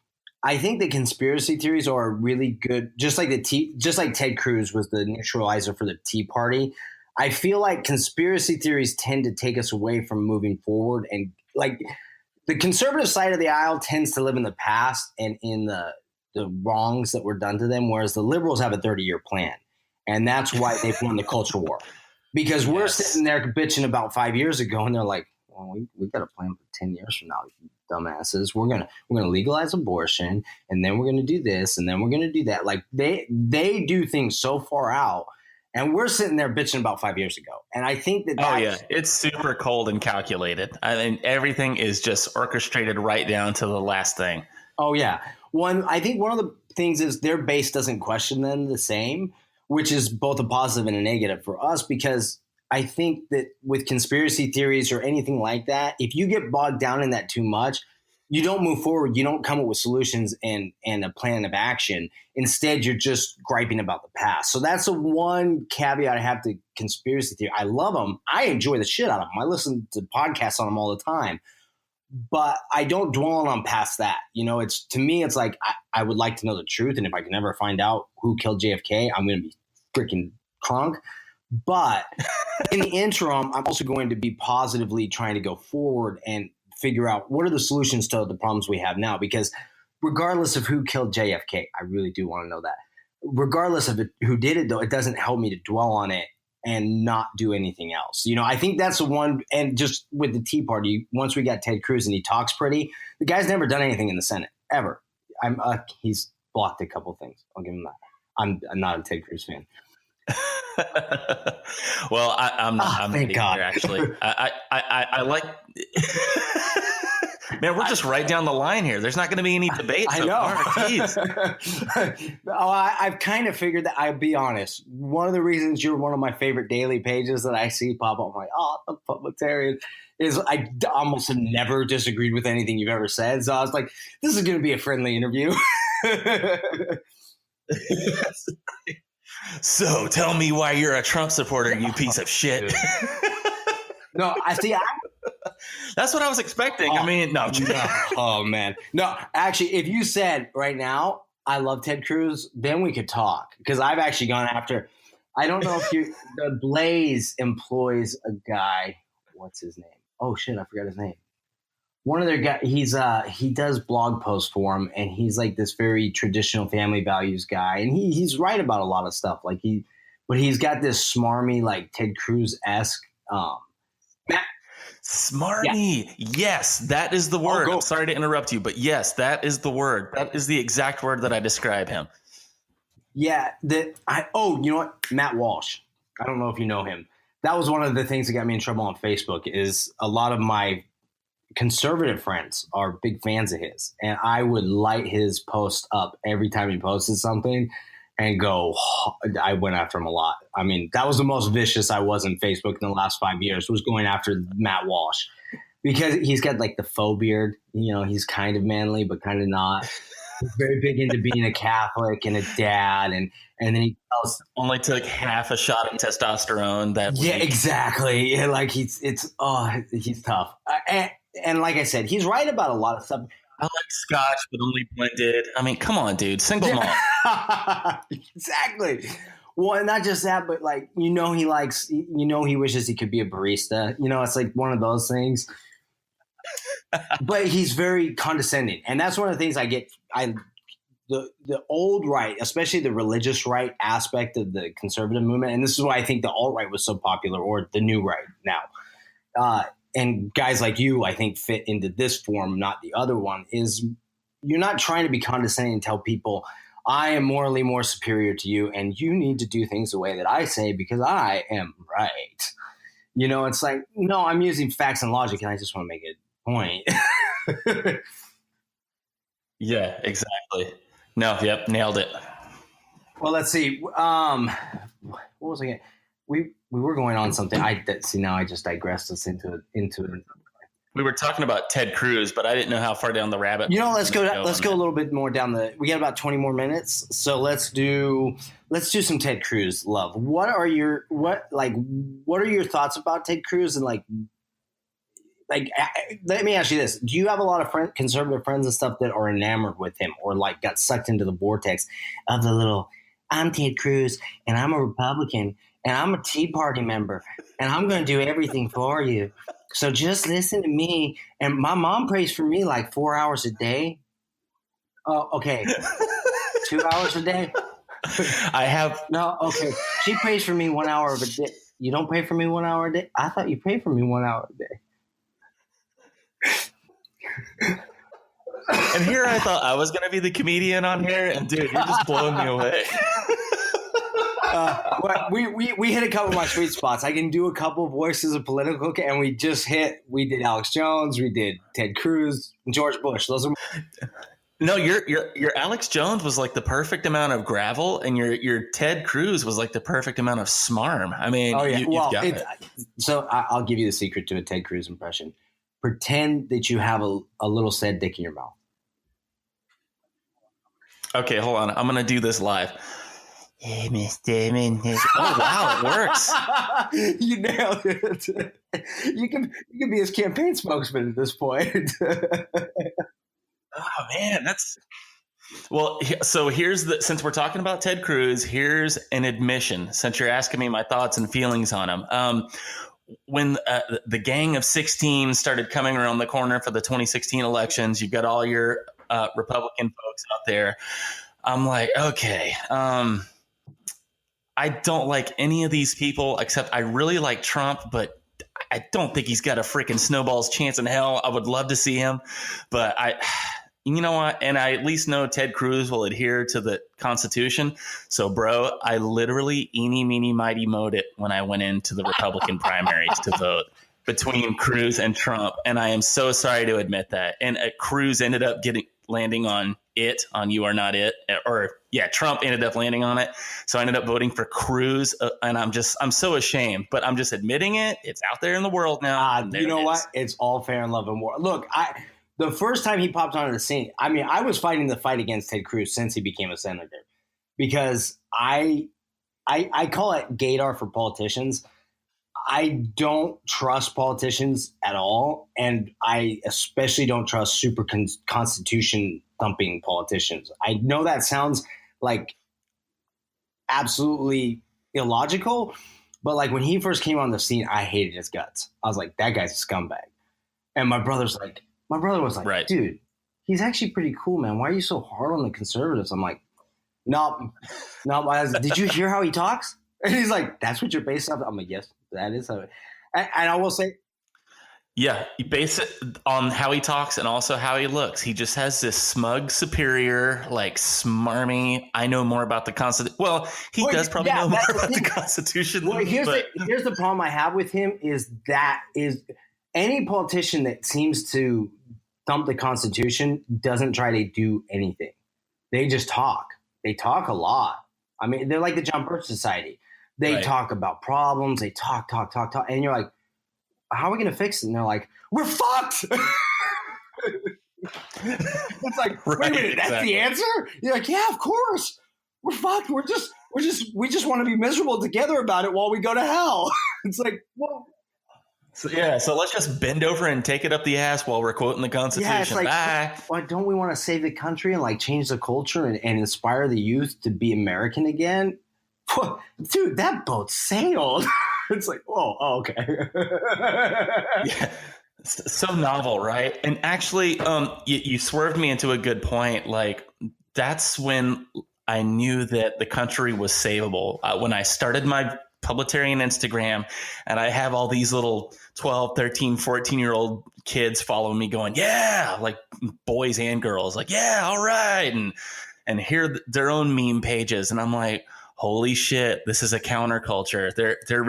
Speaker 3: I think the conspiracy theories are really good. Just like Ted Cruz was the neutralizer for the Tea Party. I feel like conspiracy theories tend to take us away from moving forward, and like the conservative side of the aisle tends to live in the past and in the wrongs that were done to them, whereas the liberals have a 30-year plan, and that's why they've won the culture war. Because we're sitting there bitching about 5 years ago, and they're like, "Well, we got a plan for 10 years from now, you dumbasses. We're gonna legalize abortion, and then we're gonna do this, and then we're gonna do that." Like they do things so far out. And we're sitting there bitching about 5 years ago. And I think that
Speaker 2: it's super cold and calculated. I mean, everything is just orchestrated right down to the last thing.
Speaker 3: Oh, yeah. I think one of the things is their base doesn't question them the same, which is both a positive and a negative for us, because I think that with conspiracy theories or anything like that, if you get bogged down in that too much, you don't move forward. You don't come up with solutions and a plan of action. Instead, you're just griping about the past. So that's the one caveat I have to conspiracy theory. I love them. I enjoy the shit out of them. I listen to podcasts on them all the time. But I don't dwell on past that. To me, it's like I would like to know the truth. And if I can never find out who killed JFK, I'm going to be freaking crunk. But in the interim, I'm also going to be positively trying to go forward and figure out what are the solutions to the problems we have now, because regardless of who killed JFK, I really do want to know that. Regardless of who did it, though, it doesn't help me to dwell on it and not do anything else. I think that's the one. And just with the Tea Party, once we got Ted Cruz and he talks pretty, the guy's never done anything in the Senate ever. He's blocked a couple things. I'll give him that. I'm not a Ted Cruz fan.
Speaker 2: Well, I'm not. I'm
Speaker 3: thank God.
Speaker 2: Either, actually. I like. Man, we're just right down the line here. There's not going to be any debate.
Speaker 3: I know. I've kind of figured that. I'll be honest. One of the reasons you're one of my favorite daily pages that I see pop up, I'm like, the Publitarian, is I almost have never disagreed with anything you've ever said. So I was like, this is going to be a friendly interview.
Speaker 2: So tell me why you're a Trump supporter, you piece of shit.
Speaker 3: No,
Speaker 2: that's what I was expecting.
Speaker 3: Oh,
Speaker 2: I mean, no.
Speaker 3: Oh, man. No, actually, if you said right now, I love Ted Cruz, then we could talk. Because I've actually gone after, I don't know if the Blaze employs a guy. What's his name? Oh, shit, I forgot his name. One of their guys, he does blog posts for him, and he's like this very traditional family values guy. And he's right about a lot of stuff. But he's got this smarmy, like Ted Cruz-esque,
Speaker 2: Smarmy. Yeah. Yes, that is the word. I'm sorry to interrupt you, but yes, that is the word. That is the exact word that I describe him.
Speaker 3: Yeah. You know what? Matt Walsh. I don't know if you know him. That was one of the things that got me in trouble on Facebook is a lot of my conservative friends are big fans of his. And I would light his post up every time he posted something and I went after him a lot. I mean, that was the most vicious I was in Facebook in the last 5 years, was going after Matt Walsh, because he's got like the faux beard. He's kind of manly, but kind of not. He's very big into being a Catholic and a dad. And then he tells,
Speaker 2: only took half a shot of testosterone that week.
Speaker 3: Yeah, exactly. Yeah, like he's tough. And like I said, he's right about a lot of stuff.
Speaker 2: I like scotch, but only blended. I mean, come on, dude. Single malt.
Speaker 3: Exactly. Well, and not just that, but like, he wishes he could be a barista. It's like one of those things. But he's very condescending. And that's one of the things the old right, especially the religious right aspect of the conservative movement. And this is why I think the alt-right was so popular, or the new right now. And guys like you, I think, fit into this form, not the other one, is you're not trying to be condescending and tell people, I am morally more superior to you and you need to do things the way that I say because I am right. It's like, no, I'm using facts and logic and I just want to make a point.
Speaker 2: Yeah, exactly. No, yep, nailed it.
Speaker 3: Well, let's see. What was I getting? We were going on something. Now I just digressed us into it.
Speaker 2: We were talking about Ted Cruz, but I didn't know how far down the rabbit.
Speaker 3: Let's go a little bit more down we got about 20 more minutes. So let's do some Ted Cruz love. What are your thoughts about Ted Cruz? And like let me ask you this. Do you have a lot of conservative friends and stuff that are enamored with him or like got sucked into the vortex of the little, I'm Ted Cruz and I'm a Republican and I'm a Tea Party member and I'm going to do everything for you. So just listen to me. And my mom prays for me like 4 hours a day. Oh, okay. 2 hours a day? No, okay. She prays for me 1 hour of a day. You don't pray for me 1 hour a day? I thought you prayed for me 1 hour a day.
Speaker 2: And here I thought I was going to be the comedian on here, and dude, you're just blowing me away.
Speaker 3: We hit a couple of my sweet spots. I can do a couple voices of political, and we did Alex Jones, we did Ted Cruz, George Bush. Those are
Speaker 2: no, your Alex Jones was like the perfect amount of gravel, and your Ted Cruz was like the perfect amount of smarm. I mean, you've got it.
Speaker 3: So I'll give you the secret to a Ted Cruz impression. Pretend that you have a little sad dick in your mouth.
Speaker 2: Okay, hold on. I'm going to do this live. Hey, Miss Damon. Oh, wow, it works.
Speaker 3: You nailed it. You can be his campaign spokesman at this point.
Speaker 2: Oh, man, well, so since we're talking about Ted Cruz, here's an admission, since you're asking me my thoughts and feelings on him. When the gang of 16 started coming around the corner for the 2016 elections, you've got all your Republican folks out there. I'm like, okay, I don't like any of these people, except I really like Trump, but I don't think he's got a freaking snowball's chance in hell. I would love to see him, but you know what? And I at least know Ted Cruz will adhere to the Constitution. So, bro, I literally eeny, meeny, mighty mowed it when I went into the Republican primaries to vote between Cruz and Trump. And I am so sorry to admit that. And Cruz ended up landing on You Are Not It. Trump ended up landing on it. So I ended up voting for Cruz. And I'm so ashamed, but I'm just admitting it. It's out there in the world now.
Speaker 3: You know what? It's all fair in love and war. Look, the first time he popped onto the scene, I mean, I was fighting the fight against Ted Cruz since he became a senator because I call it gaydar for politicians. I don't trust politicians at all, and I especially don't trust super constitution thumping politicians. I know that sounds like absolutely illogical, but like when he first came on the scene, I hated his guts. I was like, that guy's a scumbag. And my brother was like, right. Dude, he's actually pretty cool, man. Why are you so hard on the conservatives? I'm like, no. Did you hear how he talks? And he's like, that's what you're based off? I'm like, yes, that is how it. And I will say,
Speaker 2: yeah, you base it on how he talks and also how he looks. He just has this smug, superior, like smarmy. I know more about the Constitution. Well, he does probably know more about the Constitution.
Speaker 3: Well, here's the problem I have with him is any politician that seems to thump the Constitution doesn't try to do anything. They just talk. They talk a lot. I mean, they're like the John Birch Society. They talk about problems. They talk. And you're like, how are we going to fix it? And they're like, we're fucked. It's like, wait a minute, that's the answer? You're like, yeah, of course. We're fucked. We just want to be miserable together about it while we go to hell. It's like, well.
Speaker 2: So let's just bend over and take it up the ass while we're quoting the Constitution.
Speaker 3: Yeah, it's like,
Speaker 2: Bye.
Speaker 3: why don't we want to save the country and like change the culture and inspire the youth to be American again? Dude, that boat sailed. It's like, okay.
Speaker 2: Yeah. So novel, right? And actually, you swerved me into a good point. Like, that's when I knew that the country was savable. When I started my Publitarian Instagram, and I have all these little 12, 13, 14-year-old kids following me going, yeah, like boys and girls, like, yeah, all right. And hear their own meme pages. And I'm like, holy shit, this is a counterculture. They're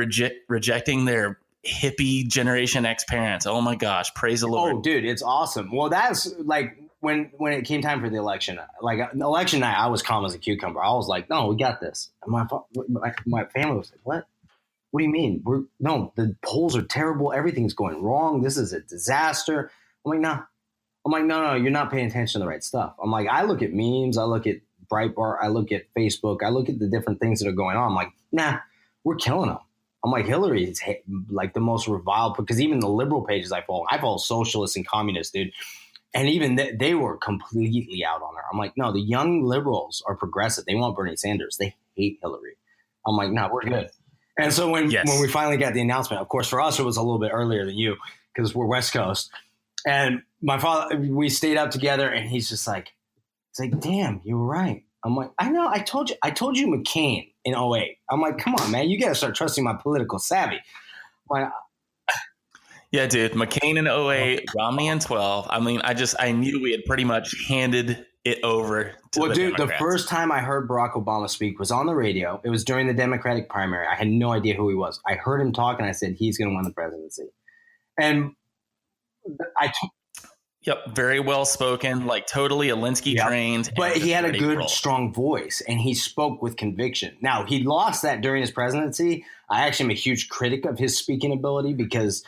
Speaker 2: rejecting their hippie Generation X parents. Oh my gosh, praise the Lord.
Speaker 3: Oh, dude, it's awesome. Well, that's like when it came time for the election, like election night, I was calm as a cucumber. I was like, no, we got this. And my family was like, what? What do you mean? No, the polls are terrible. Everything's going wrong. This is a disaster. I'm like, no. No, you're not paying attention to the right stuff. I'm like, I look at memes. I look at Breitbart. I look at Facebook. I look at the different things that are going on. I'm like, nah, we're killing them. I'm like, Hillary is like the most reviled, because even the liberal pages I follow socialists and communists, dude. And even they were completely out on her. I'm like, no, the young liberals are progressive. They want Bernie Sanders. They hate Hillary. I'm like, no, we're good. And so when we finally got the announcement, of course, for us, it was a little bit earlier than you because we're West Coast. And my father, we stayed up together, and he's just like, it's like, damn, you were right. I'm like, I know. I told you McCain in 08. I'm like, come on, man. You got to start trusting my political savvy. Like,
Speaker 2: yeah, dude. McCain in 08, Romney in 12. I mean, I knew we had pretty much handed it over to the Democrats.
Speaker 3: The first time I heard Barack Obama speak was on the radio. It was during the Democratic primary. I had no idea who he was. I heard him talk, and I said, he's going to win the presidency. And
Speaker 2: Yep, very well spoken, like totally Alinsky trained.
Speaker 3: But he had a good, strong voice, and he spoke with conviction. Now, he lost that during his presidency. I actually am a huge critic of his speaking ability because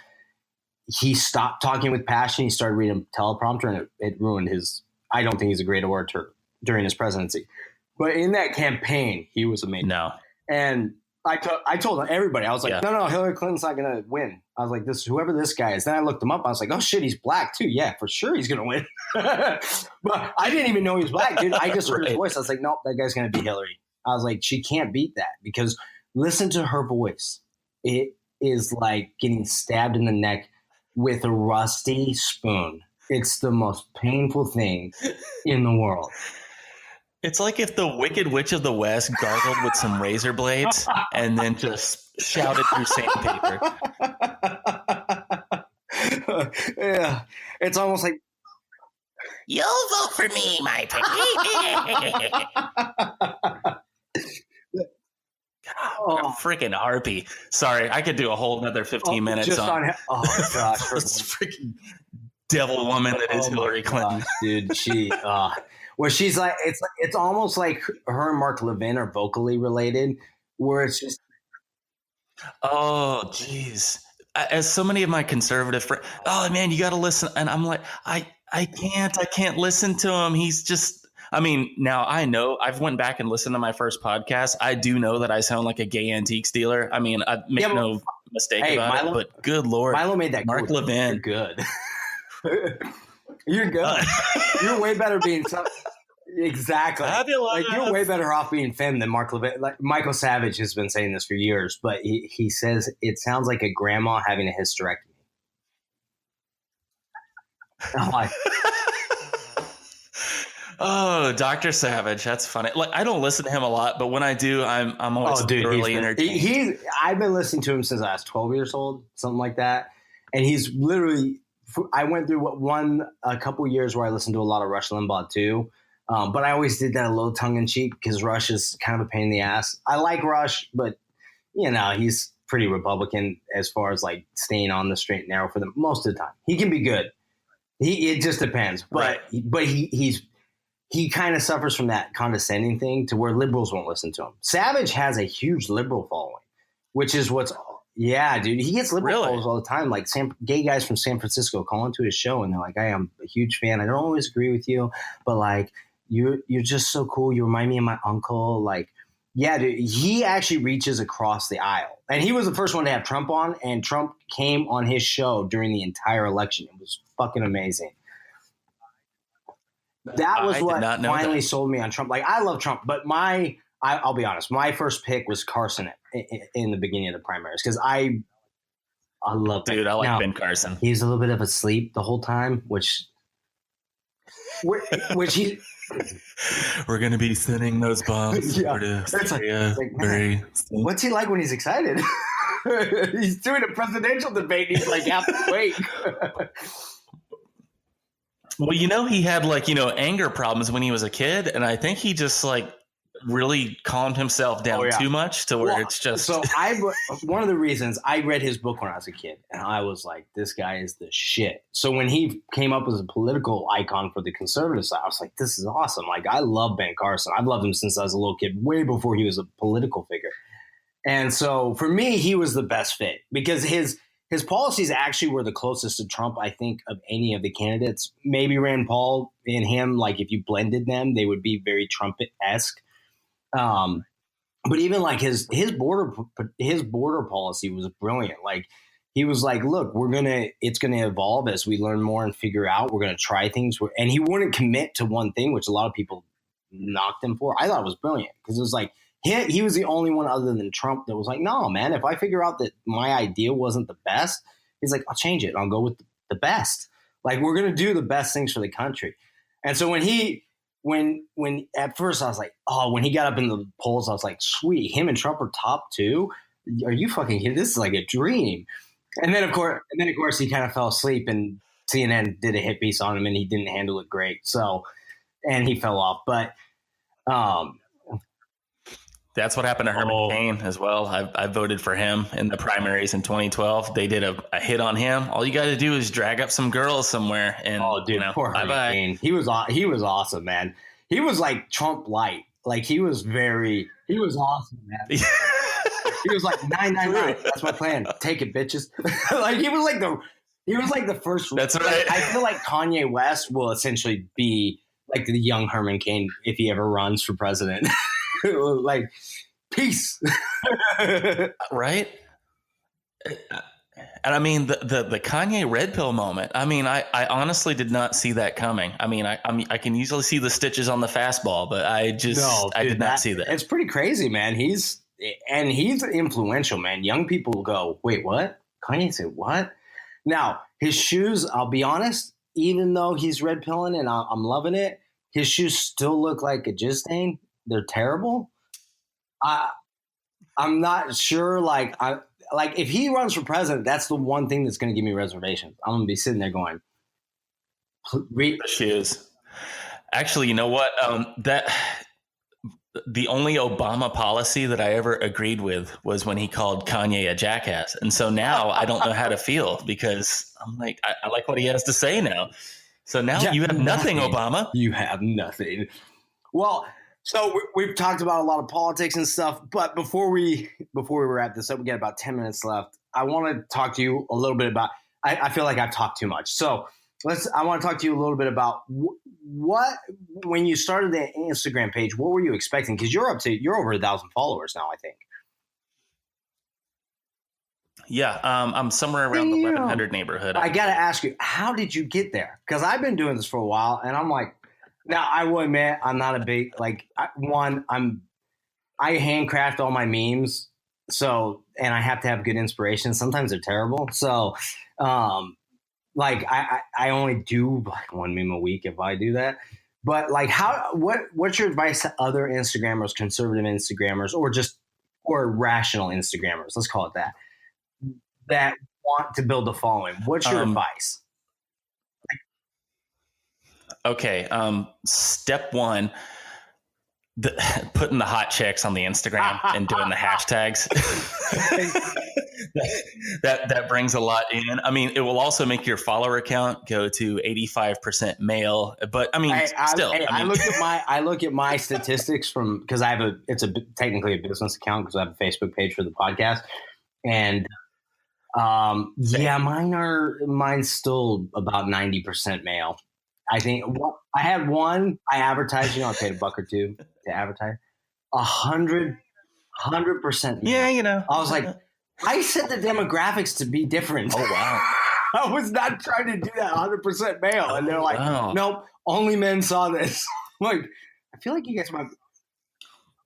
Speaker 3: he stopped talking with passion. He started reading a teleprompter, and it ruined his – I don't think he's a great orator during his presidency. But in that campaign, he was amazing.
Speaker 2: No.
Speaker 3: And I told everybody, I was like, no, Hillary Clinton's not going to win. I was like, whoever this guy is. Then I looked him up. I was like, oh, shit, he's black, too. Yeah, for sure he's going to win. But I didn't even know he was black, dude. I just heard his voice. I was like, nope, that guy's going to be Hillary. I was like, she can't beat that because listen to her voice. It is like getting stabbed in the neck with a rusty spoon. It's the most painful thing in the world.
Speaker 2: It's like if the Wicked Witch of the West gargled with some razor blades and then just shouted through sandpaper.
Speaker 3: Yeah, it's almost like,
Speaker 2: you'll vote for me, my God, freaking harpy. Sorry, I could do a whole another 15 minutes on
Speaker 3: oh gosh,
Speaker 2: this freaking devil woman that is Hillary Clinton.
Speaker 3: Gosh, dude, where she's like, it's almost like her and Mark Levin are vocally related, where it's just,
Speaker 2: oh, geez. As so many of my conservative friends, oh man, you got to listen, and I'm like, I can't listen to him. He's just, I mean, now I know I've went back and listened to my first podcast. I do know that I sound like a gay antiques dealer. I mean, I make no mistake about it. But good Lord,
Speaker 3: Milo made that.
Speaker 2: Mark Levin,
Speaker 3: you're good. You're good. You're way better being exactly. Like you're way better off being femme than Mark Levin. Like Michael Savage has been saying this for years, but he says it sounds like a grandma having a hysterectomy. I'm like,
Speaker 2: oh, Dr. Savage, that's funny. Like I don't listen to him a lot, but when I do, I'm always thoroughly entertained.
Speaker 3: I've been listening to him since I was 12 years old, something like that, and he's literally. I went through a couple years where I listened to a lot of Rush Limbaugh too. But I always did that a little tongue in cheek because Rush is kind of a pain in the ass. I like Rush, but he's pretty Republican as far as like staying on the straight and narrow for the most of the time. He can be good. It just depends. But he kind of suffers from that condescending thing to where liberals won't listen to him. Savage has a huge liberal following, which is yeah, dude. He gets liberal calls all the time. Like gay guys from San Francisco call into his show and they're like, "Hey, I'm a huge fan. I don't always agree with you, but like you're just so cool. You remind me of my uncle. Like Yeah, dude, he actually reaches across the aisle. And he was the first one to have Trump on, and Trump came on his show during the entire election. It was fucking amazing. That was what finally sold me on Trump. Like, I love Trump, but I'll be honest, my first pick was Carson in the beginning of the primaries because I love
Speaker 2: Dude, I like Ben Carson.
Speaker 3: He's a little bit of asleep the whole time, which he...
Speaker 2: We're going to be sending those bombs.
Speaker 3: Yeah. What's he like when he's excited? He's doing a presidential debate and he's like half awake.
Speaker 2: Well, he had anger problems when he was a kid. And I think he just really calmed himself down too much to where it's just.
Speaker 3: So one of the reasons I read his book when I was a kid and I was like, this guy is the shit. So when he came up as a political icon for the conservative side, I was like, this is awesome. Like, I love Ben Carson. I've loved him since I was a little kid, way before he was a political figure. And so for me, he was the best fit because his policies actually were the closest to Trump, I think, of any of the candidates. Maybe Rand Paul and him, like if you blended them, they would be very Trump-esque. But even like his border policy was brilliant. Like, he was like, look, it's going to evolve as we learn more and figure out, we're going to try things. And he wouldn't commit to one thing, which a lot of people knocked him for. I thought it was brilliant because it was like, he was the only one other than Trump that was like, no, man, if I figure out that my idea wasn't the best, he's like, I'll change it. I'll go with the best. Like, we're going to do the best things for the country. And so when at first I was like, oh, when he got up in the polls, I was like, sweet, him and Trump are top two. Are you fucking kidding? This is like a dream. And then of course he kind of fell asleep and CNN did a hit piece on him and he didn't handle it great. So, and he fell off. But
Speaker 2: that's what happened to Herman Cain as well. I voted for him in the primaries in 2012. They did a hit on him. All you got to do is drag up some girls somewhere, and
Speaker 3: poor Herman Cain. He was awesome, man. He was like Trump light. Like, he was awesome, man. He was like 999. That's my plan. Take it, bitches. Like, he was like the first.
Speaker 2: That's right.
Speaker 3: I feel like Kanye West will essentially be like the young Herman Cain if he ever runs for president. Like, peace.
Speaker 2: Right. And I mean, the Kanye red pill moment, I mean, I honestly did not see that coming. I mean, I can usually see the stitches on the fastball, but I did not see that.
Speaker 3: It's pretty crazy, man. He's influential, man. Young people go, wait, what? Kanye said what? Now, his shoes, I'll be honest, even though he's red pilling and I'm loving it, his shoes still look like a jizz stain. They're terrible. I'm not sure. Like if he runs for president, that's the one thing that's going to give me reservations. I'm going to be sitting there going,
Speaker 2: She is. Actually, you know what? The only Obama policy that I ever agreed with was when he called Kanye a jackass. And so now I don't know how to feel because I'm like, I like what he has to say now. So now you have nothing, Obama.
Speaker 3: You have nothing. Well, so we've talked about a lot of politics and stuff, but before we wrap this up, we got about 10 minutes left. I want to talk to you a little bit about, I feel like I've talked too much. So I want to talk to you a little bit about what, when you started the Instagram page, what were you expecting? Because you're over 1,000 followers now, I think.
Speaker 2: Yeah, I'm somewhere around the 1,100 neighborhood.
Speaker 3: I got to ask you, how did you get there? Because I've been doing this for a while, and I'm like, now I will admit I'm not a big I handcraft all my memes, so and I have to have good inspiration. Sometimes they're terrible, so I only do like one meme a week if I do that. But what's your advice to other Instagrammers, conservative Instagrammers, or rational Instagrammers? Let's call it that want to build a following. What's your advice?
Speaker 2: Okay. Step one, putting the hot chicks on the Instagram and doing the hashtags. that brings a lot in. I mean, it will also make your follower count go to 85% male. But I mean,
Speaker 3: I look at my statistics from, because it's technically a business account because I have a Facebook page for the podcast, and mine's still about 90% male. I think I had one. I advertised. I paid $1 or $2 to advertise. 100%.
Speaker 2: Yeah, you know.
Speaker 3: I was like, I set the demographics to be different.
Speaker 2: Oh, wow.
Speaker 3: I was not trying to do that 100% male. And they're like,
Speaker 2: wow.
Speaker 3: nope, only men saw this. Like, I feel like you guys might.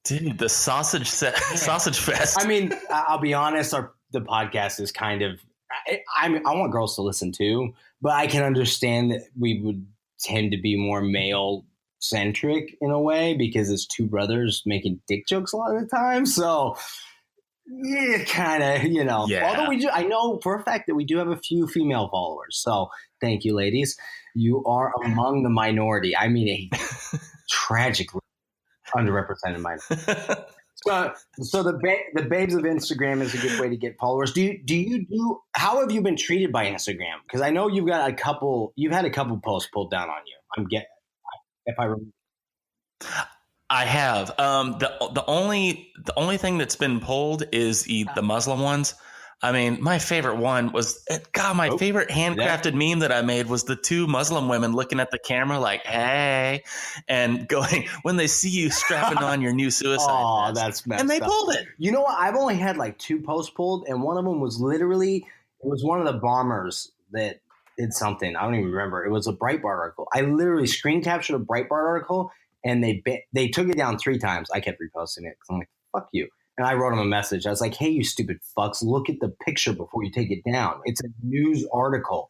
Speaker 2: Dude, the sausage fest.
Speaker 3: I mean, I'll be honest, the podcast is kind of, I want girls to listen too, but I can understand that we would tend to be more male centric in a way because it's two brothers making dick jokes a lot of the time. So yeah, kind of, you know, although I know for a fact that we do have a few female followers. So thank you, ladies. You are among the minority. I mean, a tragically underrepresented minority. So the babes of Instagram is a good way to get followers. How have you been treated by Instagram? Because I know you've had a couple posts pulled down on you. If I remember.
Speaker 2: I have. The only thing that's been pulled is the Muslim ones. I mean, my favorite one was my favorite handcrafted meme that I made was the two Muslim women looking at the camera like, hey, and going when they see you strapping on your new suicide vest.
Speaker 3: That's messed
Speaker 2: and they
Speaker 3: up.
Speaker 2: pulled it.
Speaker 3: You know what? I've only had like 2 posts pulled, and one of them was literally it was one of the bombers that did something. I don't even remember. It was a Breitbart article. I literally screen captured a Breitbart article, and they took it down 3 times. I kept reposting it because I'm like, fuck you. And I wrote them a message. I was like, hey, you stupid fucks, look at the picture before you take it down. It's a news article.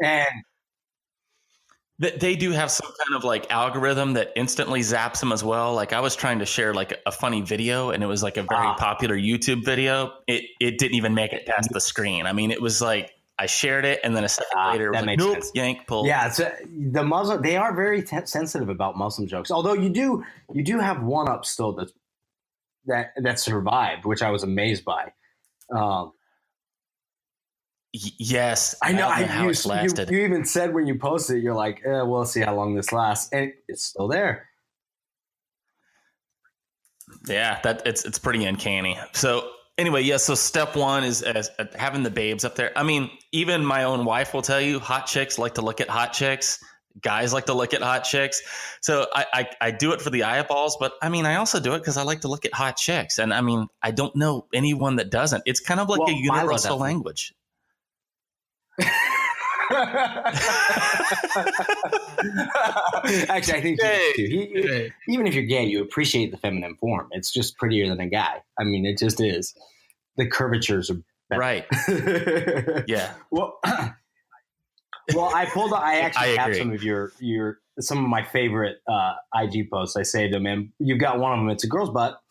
Speaker 3: And
Speaker 2: they do have some kind of like algorithm that instantly zaps them as well. Like I was trying to share like a funny video and it was like a very popular YouTube video. It didn't even make it past the screen. I mean, it was like I shared it and then a second later it was like, nope, sense. Yank, pull.
Speaker 3: Yeah, the Muslim, they are very sensitive about Muslim jokes. Although you do have one up still that survived, which I was amazed by.
Speaker 2: Yes,
Speaker 3: I know. How it lasted. You even said when you posted it, you're like, we'll see how long this lasts, and it's still there.
Speaker 2: Yeah, it's pretty uncanny. So anyway, so step 1 is having the babes up there. I mean, even my own wife will tell you, hot chicks like to look at hot chicks. Guys like to look at hot chicks. So I do it for the eyeballs, but I mean, I also do it because I like to look at hot chicks. And I mean, I don't know anyone that doesn't. It's kind of like a universal language.
Speaker 3: Actually, I think even if you're gay, you appreciate the feminine form. It's just prettier than a guy. I mean, it just is. The curvatures are better.
Speaker 2: Right. Yeah.
Speaker 3: Well, I actually have some of some of my favorite IG posts. I saved them, and you've got one of them. It's a girl's butt.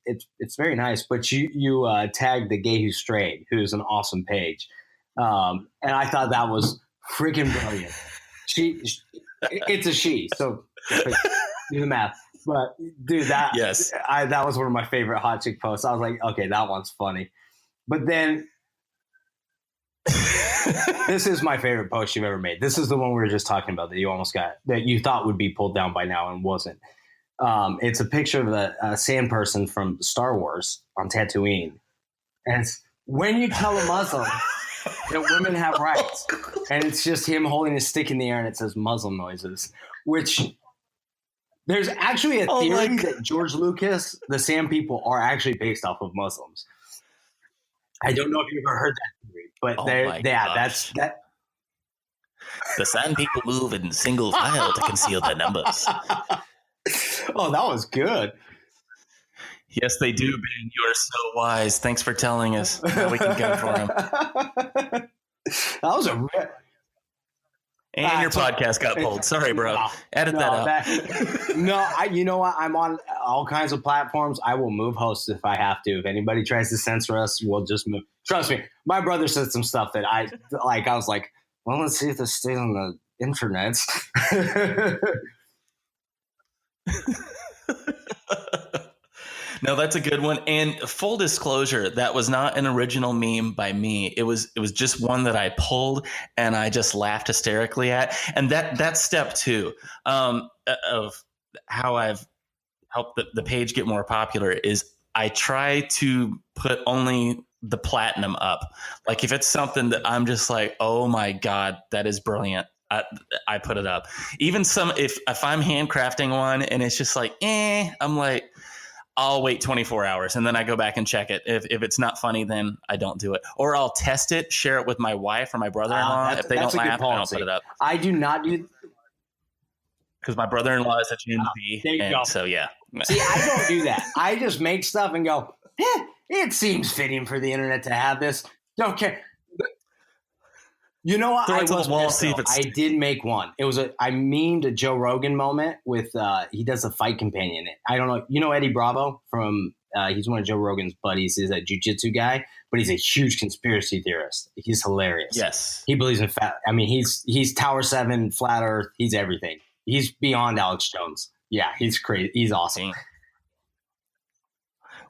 Speaker 3: It's very nice, but you tagged the Gay Who Strayed, who's an awesome page, and I thought that was freaking brilliant. It's a she, so do the math. But dude, that was one of my favorite hot chick posts. I was like, okay, that one's funny, but then. This is my favorite post you've ever made. This is the one we were just talking about that you almost got, that you thought would be pulled down by now and wasn't. It's a picture of a sand person from Star Wars on Tatooine. And it's when you tell a Muslim that women have rights. And it's just him holding a stick in the air and it says Muslim noises, which there's actually a theory that George Lucas, the Sand People, are actually based off of Muslims. I don't know if you've ever heard that theory, but that's that.
Speaker 2: The Sand People move in single file to conceal their numbers.
Speaker 3: Oh, that was good.
Speaker 2: Yes, they do, Ben. You are so wise. Thanks for telling us. Now we can gun for him.
Speaker 3: That was a
Speaker 2: And your podcast got pulled. Sorry, bro. Edit that out.
Speaker 3: You know what? I'm on all kinds of platforms. I will move hosts if I have to. If anybody tries to censor us, we'll just move. Trust me. My brother said some stuff that I was like, well, let's see if this stays on the internet.
Speaker 2: No, that's a good one. And full disclosure, that was not an original meme by me. It was just one that I pulled and I just laughed hysterically at. And that's step 2 of how I've helped the page get more popular is I try to put only the platinum up. Like if it's something that I'm just like, oh my God, that is brilliant, I put it up. Even if I'm handcrafting one and it's just like, I'm like, I'll wait 24 hours and then I go back and check it. If it's not funny, then I don't do it. Or I'll test it, share it with my wife or my brother-in-law. If they don't laugh, I don't put it up.
Speaker 3: I do not do,
Speaker 2: because my brother-in-law is a Gen Z.
Speaker 3: There you go.
Speaker 2: So yeah.
Speaker 3: See, I don't do that. I just make stuff and go, it seems fitting for the internet to have this. Don't care. You know what? I did make one. I memed a Joe Rogan moment with he does a fight companion. I don't know. You know Eddie Bravo from he's one of Joe Rogan's buddies. He's a jiu-jitsu guy, but he's a huge conspiracy theorist. He's hilarious.
Speaker 2: Yes.
Speaker 3: He believes in fat. I mean, he's Tower 7, flat earth. He's everything. He's beyond Alex Jones. Yeah, he's crazy. He's awesome.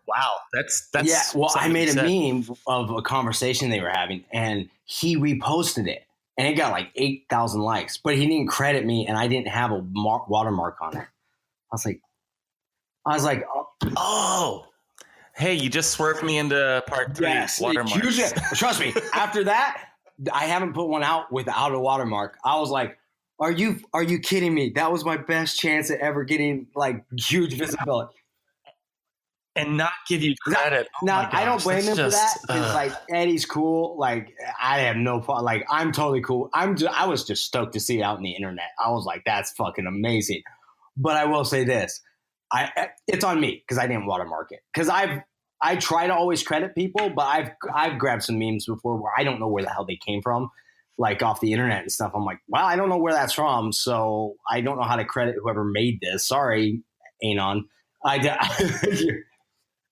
Speaker 2: Wow, that's
Speaker 3: yeah. Well, I made a meme of a conversation they were having, and he reposted it, and it got like 8,000 likes. But he didn't credit me, and I didn't have a watermark on it. I was like,
Speaker 2: oh, hey, you just swerved me into part 3.
Speaker 3: Yes,
Speaker 2: watermarks.
Speaker 3: Trust me. After that, I haven't put one out without a watermark. I was like, are you kidding me? That was my best chance at ever getting like huge visibility.
Speaker 2: And not give you credit.
Speaker 3: Now, I don't blame him for that. Because like Eddie's cool. Like I have no problem. Like I'm totally cool. I was just stoked to see it out in the internet. I was like, that's fucking amazing. But I will say this, it's on me because I didn't watermark it. Because I try to always credit people, but I've grabbed some memes before where I don't know where the hell they came from, like off the internet and stuff. I'm like, well, I don't know where that's from, so I don't know how to credit whoever made this. Sorry, Anon.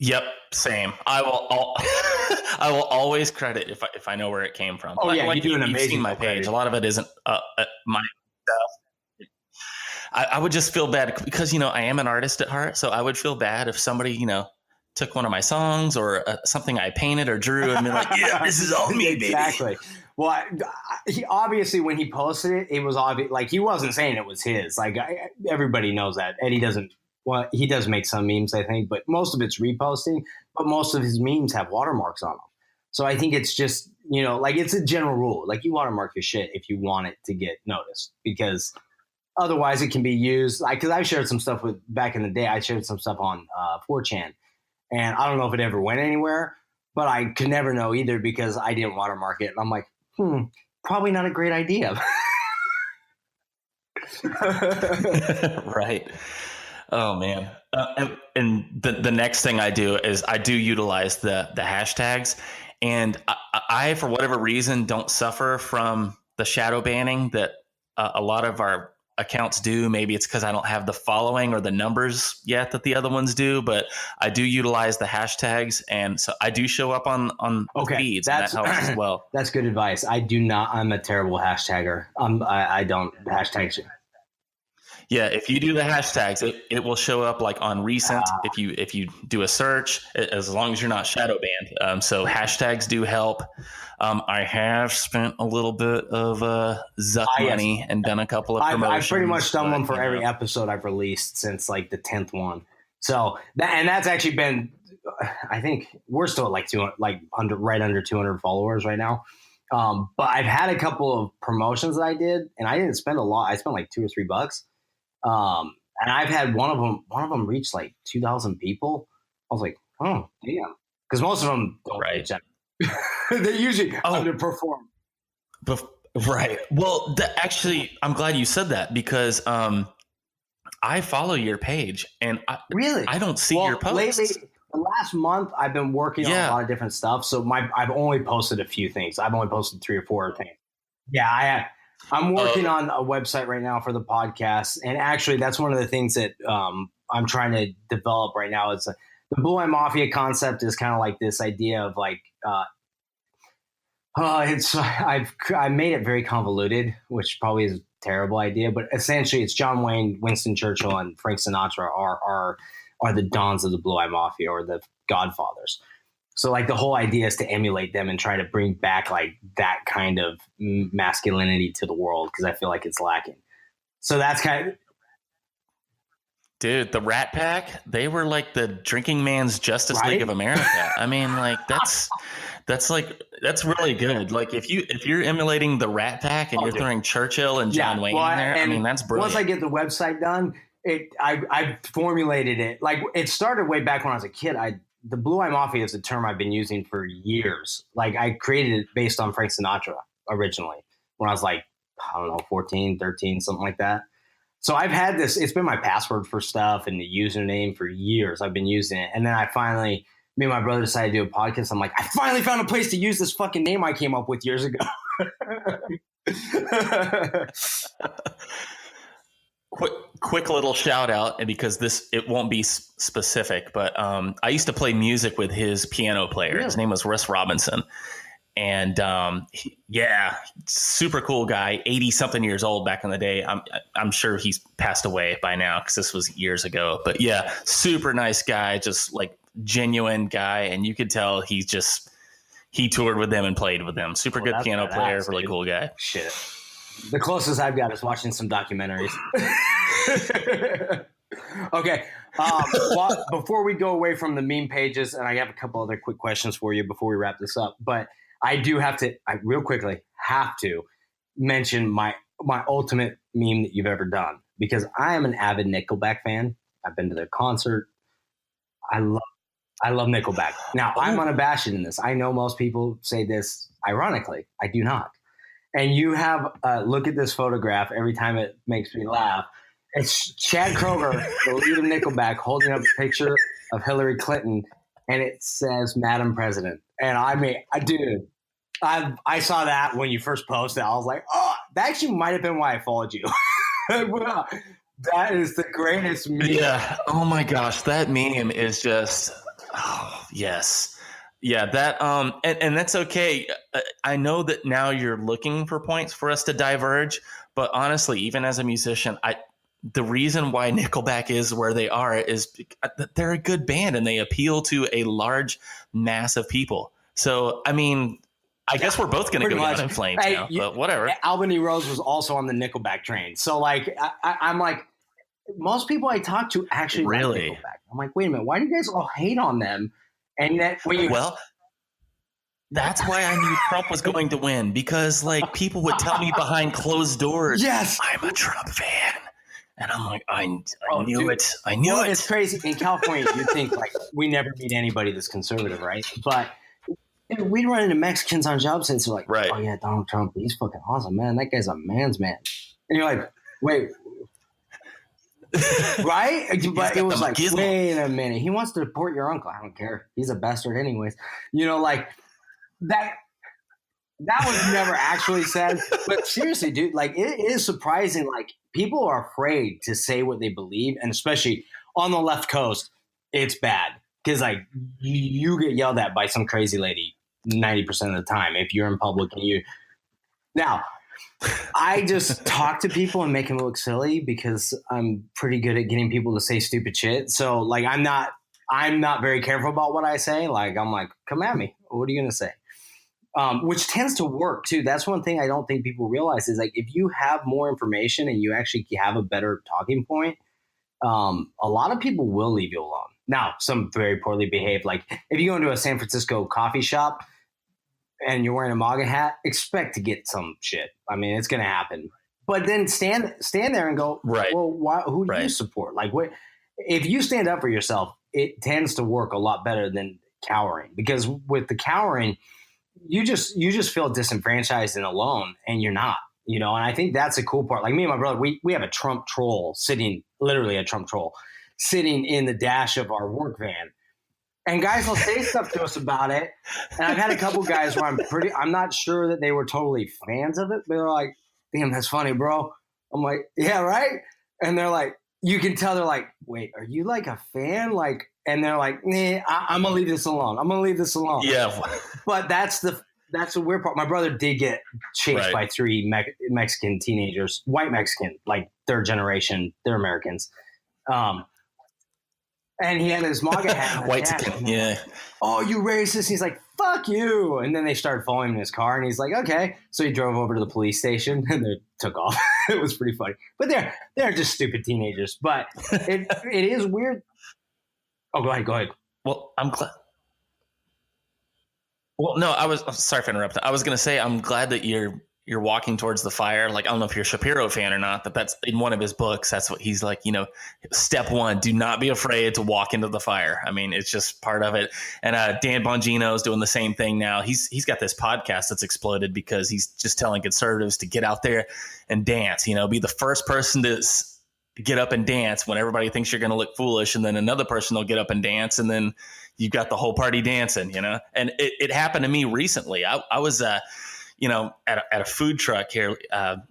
Speaker 2: Yep, same. I will always credit if I know where it came from.
Speaker 3: Oh yeah, you do an amazing.
Speaker 2: You've seen my page. A lot of it isn't my stuff. I would just feel bad because I am an artist at heart, so I would feel bad if somebody took one of my songs or something I painted or drew and be like, yeah, this is all me, baby.
Speaker 3: Exactly. Well, he obviously when he posted it, it was obvious. Like he wasn't saying it was his. Like everybody knows that Eddie doesn't. Well, he does make some memes, I think, but most of it's reposting. But most of his memes have watermarks on them. So I think it's just, like it's a general rule. Like you watermark your shit if you want it to get noticed, because otherwise it can be used. Like, because I shared some stuff back in the day. I shared some stuff on 4chan, and I don't know if it ever went anywhere, but I could never know either because I didn't watermark it. And I'm like, probably not a great idea.
Speaker 2: Right. Oh man. And the next thing I do is I do utilize the hashtags, and I for whatever reason don't suffer from the shadow banning that a lot of our accounts do. Maybe it's because I don't have the following or the numbers yet that the other ones do, but I do utilize the hashtags, and so I do show up on the feeds. And that helps as well. That's
Speaker 3: good advice. I do not. I'm a terrible hashtagger. I don't hashtag.
Speaker 2: Yeah, if you do the hashtags, it will show up like on recent. If you do a search, as long as you're not shadow banned. So hashtags do help. I have spent a little bit of Zuck money and done a couple of promotions.
Speaker 3: I've pretty much done one for every episode I've released since like the 10th one. So that's actually been. I think we're still at like 200, right under 200 followers right now. But I've had a couple of promotions that I did, and I didn't spend a lot. I spent like $2 or $3. And I've had one of them reach like 2,000 people. I was like, oh, damn. Because most of them don't reach that. They usually underperform.
Speaker 2: Right. Well, actually, I'm glad you said that because I follow your page and I don't see your posts.
Speaker 3: Lately, the last month, I've been working on a lot of different stuff. So I've only posted a few things. I've only posted 3 or 4 things. Yeah, I have. I'm working on a website right now for the podcast. And actually, that's one of the things that I'm trying to develop right now. It's the BluiMafia concept is kind of like this idea of like, I've made it very convoluted, which probably is a terrible idea. But essentially, it's John Wayne, Winston Churchill, and Frank Sinatra are the dons of the BluiMafia, or the godfathers. So like the whole idea is to emulate them and try to bring back like that kind of masculinity to the world, because I feel like it's lacking. So that's kind of.
Speaker 2: Dude, the Rat Pack, they were like the drinking man's Justice League of America. I mean, like That's really good. Like if you're emulating the Rat Pack and you're throwing Churchill and John Wayne in there, I mean, that's brilliant.
Speaker 3: Once I get the website done, I formulated it. Like it started way back when I was a kid. The Blue Eye Mafia is a term I've been using for years. Like I created it based on Frank Sinatra originally when I was like, I don't know, 14, 13, something like that. So I've had this, it's been my password for stuff and the username for years. I've been using it. And then me and my brother decided to do a podcast. I'm like, I finally found a place to use this fucking name I came up with years ago.
Speaker 2: Quick little shout out, and because it won't be specific, but I used to play music with his piano player. His name was Russ Robinson. And super cool guy, 80 something years old back in the day. I'm sure he's passed away by now because this was years ago. But yeah, super nice guy, just like genuine guy. And you could tell he toured with them and played with them. Super good piano player, really cool guy.
Speaker 3: Shit. The closest I've got is watching some documentaries. Okay. Before we go away from the meme pages, and I have a couple other quick questions for you before we wrap this up, but I do have to, real quickly, have to mention my ultimate meme that you've ever done, because I am an avid Nickelback fan. I've been to their concert. I love Nickelback. Now, I'm unabashed in this. I know most people say this ironically. I do not. And you have look at this photograph every time it makes me laugh. It's Chad Kroeger, the lead of Nickelback, holding up a picture of Hillary Clinton, and it says "Madam President." And I saw that when you first posted. I was like, oh, that actually might have been why I followed you. That is the greatest meme.
Speaker 2: Yeah. Oh my gosh, that meme is just. Oh yes. Yeah, that and that's okay. I know that now you're looking for points for us to diverge, but honestly, even as a musician, the reason why Nickelback is where they are is they're a good band and they appeal to a large mass of people. So, I mean, I guess we're both going to go down in flames now, but whatever.
Speaker 3: Albany Rose was also on the Nickelback train. So, like, I'm like, most people I talk to actually like Nickelback. I'm like, wait a minute, why do you guys all hate on them? And that
Speaker 2: that's why I knew Trump was going to win, because like people would tell me behind closed doors,
Speaker 3: yes,
Speaker 2: I'm a Trump fan. And I'm like, I knew it. I knew it.
Speaker 3: It's crazy. In California, you think like we never meet anybody that's conservative, right? But we run into Mexicans on job sites. They're like,
Speaker 2: right.
Speaker 3: Oh yeah, Donald Trump, he's fucking awesome, man. That guy's a man's man. And you're like, wait. Right? But it was like, wait a minute. He wants to deport your uncle. I don't care. He's a bastard anyways. You know, like that was never actually said. But seriously, dude, like it is surprising. Like people are afraid to say what they believe. And especially on the left coast, it's bad. Because like you get yelled at by some crazy lady 90% of the time if you're in public and you – now – I just talk to people and make them look silly because I'm pretty good at getting people to say stupid shit. So like I'm not very careful about what I say. Like I'm like, come at me. What are you gonna say? Which tends to work too. That's one thing I don't think people realize is like if you have more information and you actually have a better talking point, a lot of people will leave you alone. Now, some very poorly behaved. Like if you go into a San Francisco coffee shop and you're wearing a MAGA hat, expect to get some shit. I mean, it's going to happen. But then stand there and go,
Speaker 2: right.
Speaker 3: Well, who do you support? Like, what if you stand up for yourself? It tends to work a lot better than cowering, because with the cowering, you just feel disenfranchised and alone, and you're not. You know, and I think that's a cool part. Like me and my brother, we have a Trump troll literally a Trump troll sitting in the dash of our work van. And guys will say stuff to us about it. And I've had a couple guys where I'm not sure that they were totally fans of it, but they're like, damn, that's funny, bro. I'm like, yeah, right? And they're like, you can tell they're like, wait, are you like a fan? Like, and they're like, nah, I'm going to leave this alone.
Speaker 2: Yeah.
Speaker 3: But that's the weird part. My brother did get chased by three Mexican teenagers, white Mexican, like third generation, they're Americans. And he had his MAGA hat.
Speaker 2: White skin, yeah.
Speaker 3: Oh, you racist. He's like, fuck you. And then they started following him in his car. And he's like, okay. So he drove over to the police station and they took off. It was pretty funny. But they're just stupid teenagers. But it is weird. Oh, go ahead.
Speaker 2: Well, I'm glad. Well, no, I'm sorry for interrupting. I was going to say I'm glad that you're walking towards the fire. Like, I don't know if you're a Shapiro fan or not, but that's in one of his books. That's what he's like, step one, do not be afraid to walk into the fire. I mean, it's just part of it. And Dan Bongino's doing the same thing now. He's got this podcast that's exploded because he's just telling conservatives to get out there and dance, be the first person to get up and dance when everybody thinks you're going to look foolish. And then another person will get up and dance. And then you've got the whole party dancing, and it happened to me recently. I was, at a food truck here,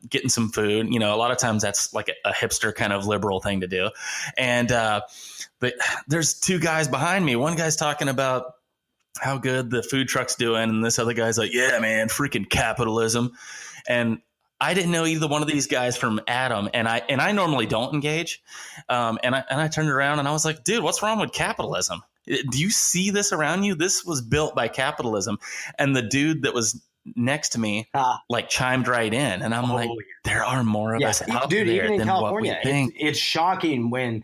Speaker 2: getting some food. A lot of times that's like a hipster kind of liberal thing to do. And but there's two guys behind me. One guy's talking about how good the food truck's doing, and this other guy's like, "Yeah, man, freaking capitalism." And I didn't know either one of these guys from Adam, and I normally don't engage. And I turned around and I was like, "Dude, what's wrong with capitalism? Do you see this around you? This was built by capitalism." And the dude that was next to me like chimed right in, and I'm like, there are more of us out there
Speaker 3: even in
Speaker 2: than
Speaker 3: California,
Speaker 2: what we think.
Speaker 3: It's shocking when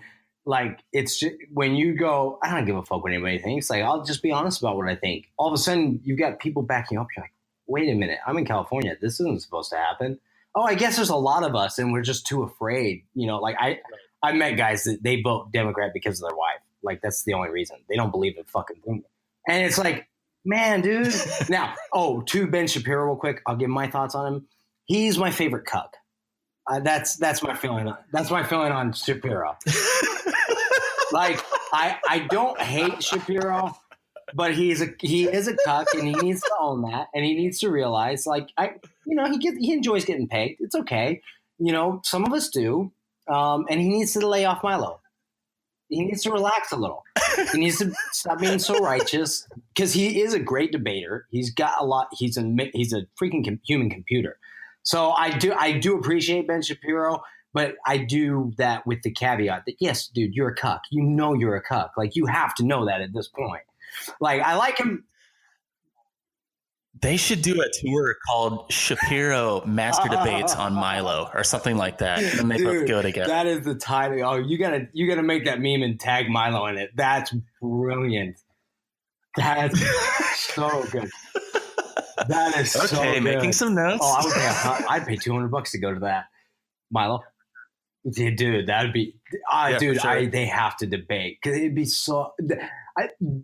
Speaker 3: it's just, when you go, I don't give a fuck what anybody thinks. Like, I'll just be honest about what I think. All of a sudden you've got people backing up. You're like, wait a minute, I'm in California. This isn't supposed to happen. Oh, I guess there's a lot of us and we're just too afraid. Like I met guys that they vote Democrat because of their wife. Like, that's the only reason. They don't believe in fucking thing. And it's like, man, dude. Now, to Ben Shapiro real quick. I'll give my thoughts on him. He's my favorite cuck. That's my feeling. That's my feeling on Shapiro. Like, I don't hate Shapiro, but he is a cuck, and he needs to own that, and he needs to realize, like, he enjoys getting pegged. It's okay. Some of us do, and he needs to lay off Milo. He needs to relax a little. He needs to stop being so righteous, because he is a great debater. He's got a lot. He's a freaking human computer. So I do appreciate Ben Shapiro, but I do that with the caveat that, yes, dude, you're a cuck. You're a cuck. Like, you have to know that at this point. Like, I like him.
Speaker 2: They should do a tour called Shapiro Master Debates on Milo or something like that, and they both go together.
Speaker 3: That is the timing. Oh, you gotta make that meme and tag Milo in it. That's brilliant. That's so good. That is so good.
Speaker 2: Okay, making some notes.
Speaker 3: Oh, I'd pay $200 to go to that, Milo. Yeah, dude, that'd be. Dude, sure. They have to debate, because it'd be so.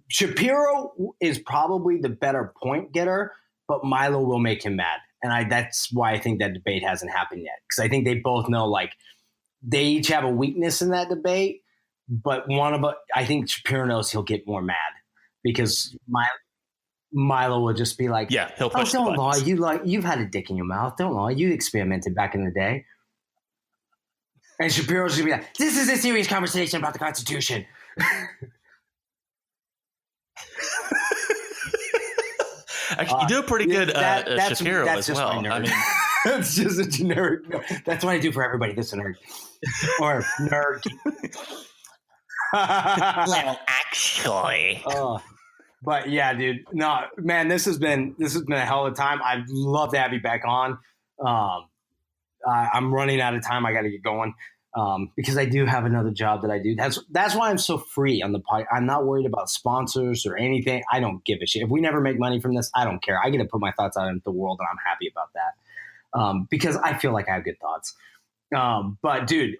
Speaker 3: Shapiro is probably the better point getter, but Milo will make him mad. And that's why I think that debate hasn't happened yet. Because I think they both know, like, they each have a weakness in that debate, but I think Shapiro knows he'll get more mad, because Milo will just be like,
Speaker 2: yeah, he'll push
Speaker 3: don't lie. You've had a dick in your mouth. Don't lie. You experimented back in the day. And Shapiro's going to be like, this is a serious conversation about the Constitution.
Speaker 2: Actually, you do a pretty good Shapiro as well. I mean,
Speaker 3: that's just a generic. No, that's what I do for everybody. This is a nerd or nerd.
Speaker 2: Well, actually.
Speaker 3: But yeah, dude. No, man, this has been a hell of a time. I'd love to have you back on. I'm running out of time. I got to get going. Because I do have another job that I do. That's why I'm so free on the podcast. I'm not worried about sponsors or anything. I don't give a shit. If we never make money from this, I don't care. I get to put my thoughts out into the world, and I'm happy about that, because I feel like I have good thoughts. But dude,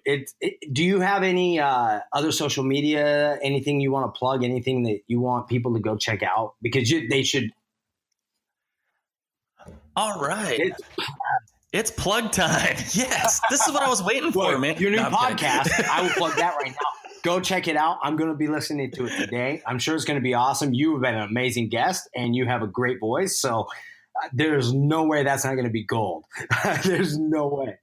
Speaker 3: do you have any other social media, anything you want to plug, anything that you want people to go check out? Because they should.
Speaker 2: All right. It's plug time. Yes. This is what I was waiting for, man.
Speaker 3: Your new podcast. I will plug that right now. Go check it out. I'm going to be listening to it today. I'm sure it's going to be awesome. You have been an amazing guest, and you have a great voice. So there's no way that's not going to be gold. There's no way.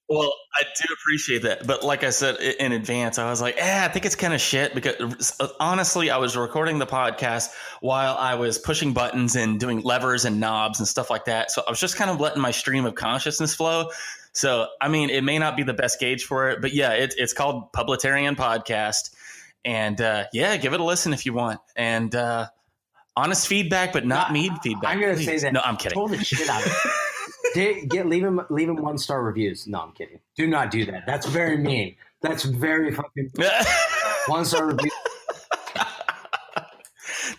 Speaker 2: Well, I do appreciate that. But like I said in advance, I was like, I think it's kind of shit, because honestly, I was recording the podcast while I was pushing buttons and doing levers and knobs and stuff like that. So I was just kind of letting my stream of consciousness flow. So, I mean, it may not be the best gauge for it, but yeah, it's called Publitarian Podcast. And give it a listen if you want. And honest feedback, but not mean feedback.
Speaker 3: I'm going to say that.
Speaker 2: No, I'm kidding.
Speaker 3: Pull the shit out of it. Leave him 1-star reviews. No, I'm kidding. Do not do that. That's very mean. That's very fucking 1-star reviews.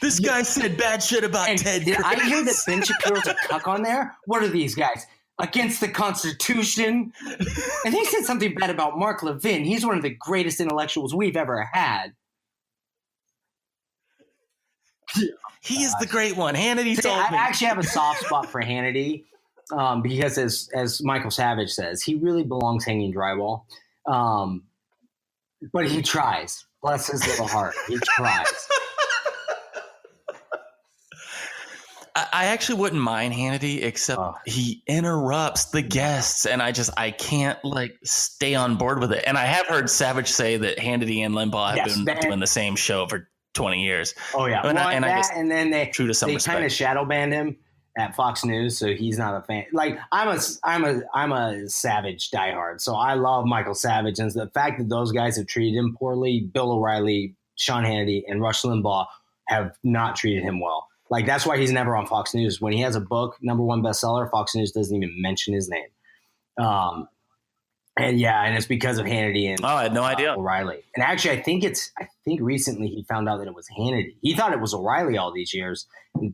Speaker 2: This guy said bad shit about
Speaker 3: And
Speaker 2: Ted
Speaker 3: did
Speaker 2: Cruz.
Speaker 3: I hear that Ben Shapiro's a cuck on there? What are these guys? Against the Constitution? And he said something bad about Mark Levin. He's one of the greatest intellectuals we've ever had.
Speaker 2: He is the great one. Hannity
Speaker 3: See,
Speaker 2: told
Speaker 3: I
Speaker 2: me.
Speaker 3: actually have a soft spot for Hannity because, as Michael Savage says, he really belongs hanging drywall. But he tries. Bless his little heart. He tries.
Speaker 2: I actually wouldn't mind Hannity, except he interrupts the guests, and I can't like stay on board with it. And I have heard Savage say that Hannity and Limbaugh have been doing the same show for 20 years.
Speaker 3: Oh yeah, and then they kind of shadow banned him at Fox News, so he's not a fan. Like I'm a Savage diehard, so I love Michael Savage, and the fact that those guys have treated him poorly, Bill O'Reilly, Sean Hannity, and Rush Limbaugh have not treated him well. Like that's why he's never on Fox News. When he has a book, #1 bestseller, Fox News doesn't even mention his name. And it's because of Hannity and
Speaker 2: I had no idea.
Speaker 3: O'Reilly. And actually, I think recently he found out that it was Hannity. He thought it was O'Reilly all these years.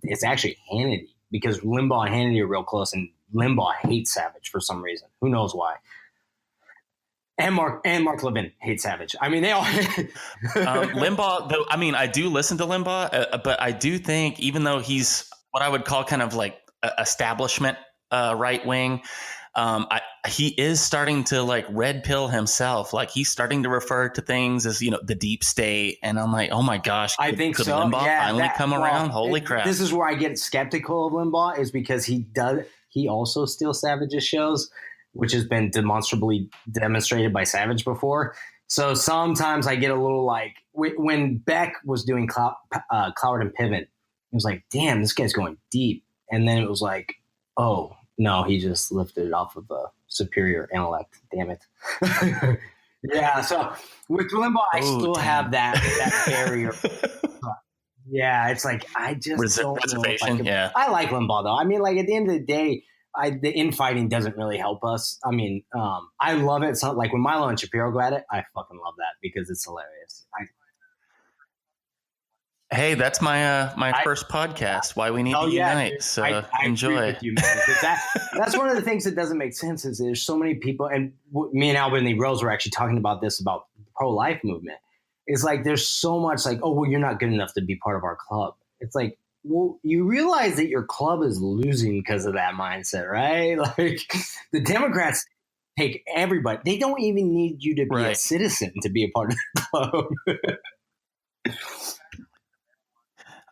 Speaker 3: It's actually Hannity because Limbaugh and Hannity are real close, and Limbaugh hates Savage for some reason. Who knows why? And Mark Levin hates Savage. I mean, they all.
Speaker 2: Limbaugh, though. I mean, I do listen to Limbaugh, but I do think even though he's what I would call kind of like establishment right wing. He is starting to like red pill himself. Like he's starting to refer to things as, the deep state. And I'm like, oh my gosh,
Speaker 3: I think
Speaker 2: could
Speaker 3: so.
Speaker 2: Limbaugh finally come around? Holy crap.
Speaker 3: This is where I get skeptical of Limbaugh is because he also steals Savage's shows, which has been demonstrably demonstrated by Savage before. So sometimes I get a little like when Beck was doing Cloward and Piven, it was like, damn, this guy's going deep. And then it was like, oh, no, he just lifted it off of a superior intellect. Damn it. Yeah, so with Limbaugh, I still have that barrier. Yeah, it's like I just don't know if I can. I like Limbaugh, though. I mean, like at the end of the day, the infighting doesn't really help us. I mean, I love it. So, like when Milo and Shapiro go at it, I fucking love that because it's hilarious.
Speaker 2: Hey, that's my first podcast. Why we need to unite.
Speaker 3: Dude,
Speaker 2: so
Speaker 3: I
Speaker 2: enjoy.
Speaker 3: Agree with you, man. That's one of the things that doesn't make sense is there's so many people, and me and Albany Rose were actually talking about this about the pro-life movement. It's like there's so much like, oh, well, you're not good enough to be part of our club. It's like, well, you realize that your club is losing because of that mindset, right? Like the Democrats take everybody. They don't even need you to be a citizen to be a part of the club.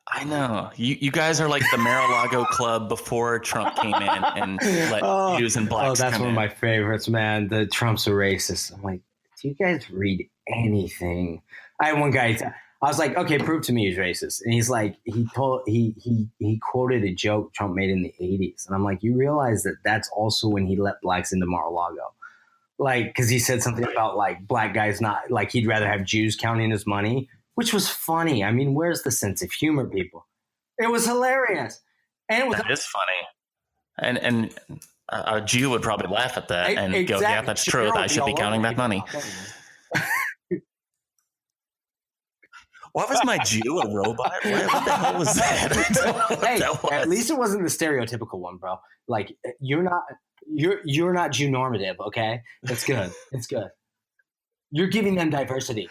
Speaker 2: I know. You guys are like the Mar-a-Lago club before Trump came in and let Jews and blacks come in.
Speaker 3: That's one of my favorites, man. The Trump's a racist. I'm like, do you guys read anything? I had one guy, I was like, okay, prove to me he's racist. And he's like, he quoted a joke Trump made in the 80s. And I'm like, you realize that that's also when he let blacks into Mar-a-Lago. Like, because he said something about like black guys not, like he'd rather have Jews counting his money. Which was funny. I mean, where's the sense of humor, people? It was hilarious. And
Speaker 2: that is funny. And a Jew would probably laugh at that and go, yeah, that's true. I should be counting that money. Why was my Jew a robot? What the hell was that?
Speaker 3: Hey, at least it wasn't the stereotypical one, bro. Like, you're not Jew normative, okay? That's good. It's good. You're giving them diversity.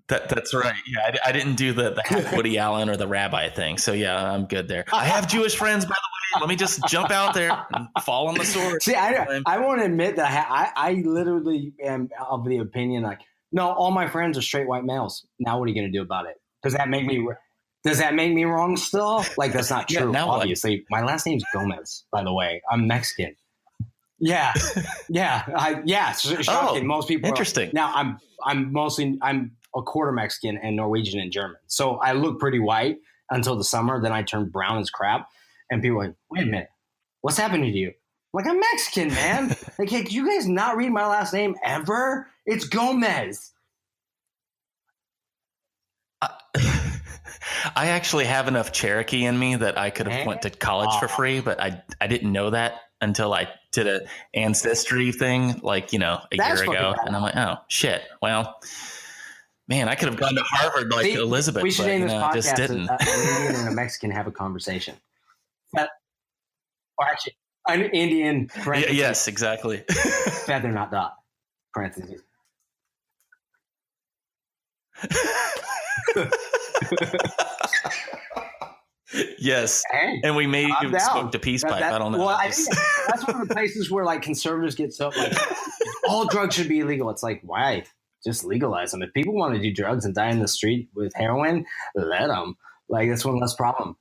Speaker 2: That's right. Yeah, I didn't do the half Woody Allen or the rabbi thing. So yeah, I'm good there. I have Jewish friends, by the way. Let me just jump out there and fall on the sword.
Speaker 3: See, I won't admit that I literally am of the opinion like, no, all my friends are straight white males. Now what are you going to do about it? Does that make me wrong still? Like that's not true. Yeah, obviously, my last name's Gomez. By the way, I'm Mexican. Yeah. Shocking. Most people.
Speaker 2: Interesting.
Speaker 3: Now I'm a quarter Mexican and Norwegian and German, so I look pretty white until the summer. Then I turn brown as crap, and people are like, "Wait a minute, what's happening to you?" I'm like, I'm Mexican, man. Like, hey, do you guys not read my last name ever? It's Gomez.
Speaker 2: I actually have enough Cherokee in me that I could have went to college for free, but I didn't know that until I did an ancestry thing, like, a year ago. And I'm like, oh, shit. Well, Man, I could have gone to Harvard like Elizabeth.
Speaker 3: We should name this podcast
Speaker 2: just didn't.
Speaker 3: An Indian and a Mexican have a conversation. Or actually, an Indian.
Speaker 2: Yes, exactly.
Speaker 3: Feather, not dot. Parentheses.
Speaker 2: Yes,
Speaker 3: hey,
Speaker 2: and we may even smoke the peace pipe. I don't know.
Speaker 3: Well, I think that's one of the places where like conservatives get so like all drugs should be illegal. It's like, why? Just legalize them. If people want to do drugs and die in the street with heroin, let them. Like, that's one less problem.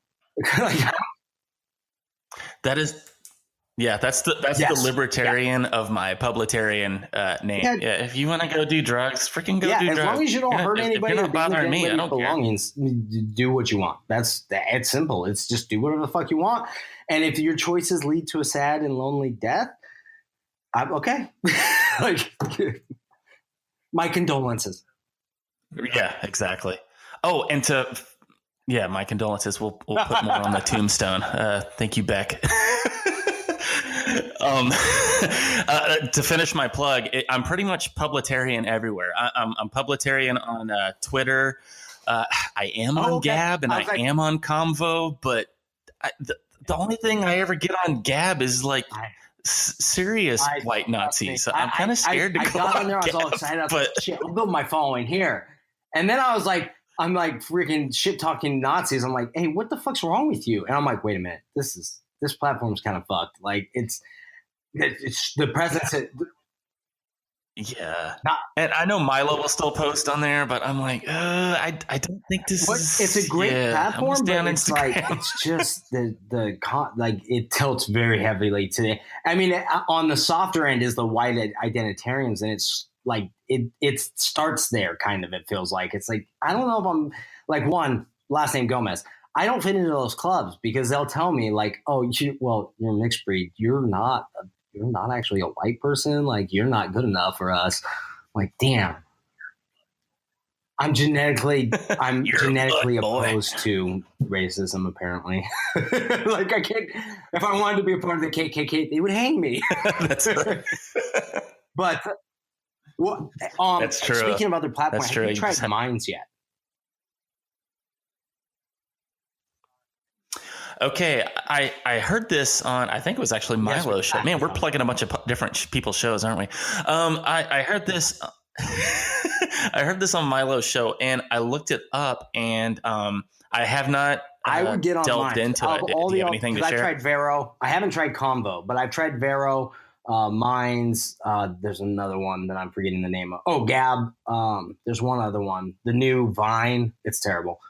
Speaker 2: That is, that's the libertarian of my publitarian name. Yeah, if you want to go do drugs, freaking go do drugs.
Speaker 3: As long as you don't hurt anybody,
Speaker 2: if you're not bothering me, I don't
Speaker 3: belongings, do what you want. It's simple. It's just do whatever the fuck you want. And if your choices lead to a sad and lonely death, I'm okay. Like, my condolences.
Speaker 2: Yeah, exactly. Oh, and my condolences. We'll put more on the tombstone. Thank you, Beck. To finish my plug, I'm pretty much publitarian everywhere. I'm publitarian on Twitter. I am on Gab and I am on Convo, but the only thing I ever get on Gab is like serious white Nazis. So I'm kind of scared to go on there. I was all excited.
Speaker 3: Shit, I'll build my following here. And then I was like, I'm like freaking shit talking Nazis. I'm like, hey, what the fuck's wrong with you? And I'm like, wait a minute, this platform's kind of fucked. Like it's the president.
Speaker 2: Yeah, and I know Milo will still post on there, but I'm like, I don't think this is.
Speaker 3: It's a great platform, but it's like it's just like it tilts very heavily today. I mean, on the softer end is the white identitarians, and it's like it starts there. Kind of, it feels like it's like I don't know if I'm like one last name Gomez. I don't fit into those clubs because they'll tell me like, oh, you're a mixed breed. You're not actually a white person. Like, you're not good enough for us. Like, damn. I'm genetically opposed to racism, apparently. Like, I can't, if I wanted to be a part of the KKK, they would hang me.
Speaker 2: That's right.
Speaker 3: But,
Speaker 2: that's true.
Speaker 3: Speaking of other platforms, have you tried Minds yet?
Speaker 2: Okay, I heard this on, I think it was actually Milo's show. Man, we're plugging a bunch of different people's shows, aren't we? I heard this. I heard this on Milo's show, and I looked it up, and I have not.
Speaker 3: I would get on
Speaker 2: delved into it. Do you have anything to share?
Speaker 3: I tried Vero. I haven't tried Convo, but I've tried Vero, Minds. There's another one that I'm forgetting the name of. Oh, Gab. There's one other one. The new Vine. It's terrible.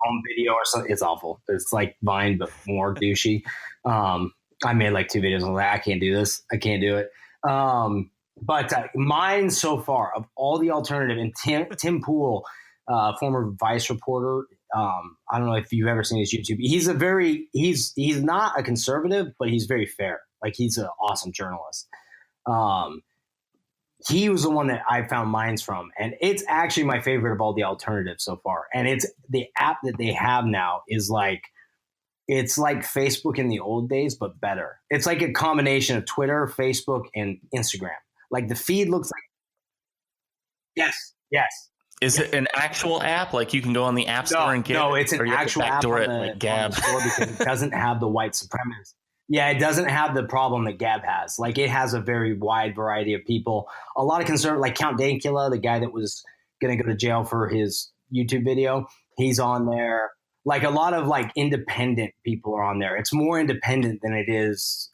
Speaker 3: On video or something, it's awful. It's like Vine, but more douchey. I made like 2 videos on that. I can't do this. I can't do it. But mine so far of all the alternative, and Tim Pool, former Vice reporter. I don't know if you've ever seen his YouTube. He's not a conservative, but he's very fair. Like, he's an awesome journalist. He was the one that I found Minds from, and it's actually my favorite of all the alternatives so far. And it's the app that they have now is like, it's like Facebook in the old days, but better. It's like a combination of Twitter, Facebook, and Instagram. Like, the feed looks like, yes.
Speaker 2: Is it an actual app? Like, you can go on the App Store and get it?
Speaker 3: No, it's an actual app on
Speaker 2: like Gab.
Speaker 3: Store because it doesn't have the white supremacists. Yeah, it doesn't have the problem that Gab has. Like, it has a very wide variety of people. A lot of conservative, like Count Dankula, the guy that was going to go to jail for his YouTube video, he's on there. Like, a lot of like independent people are on there. It's more independent than it is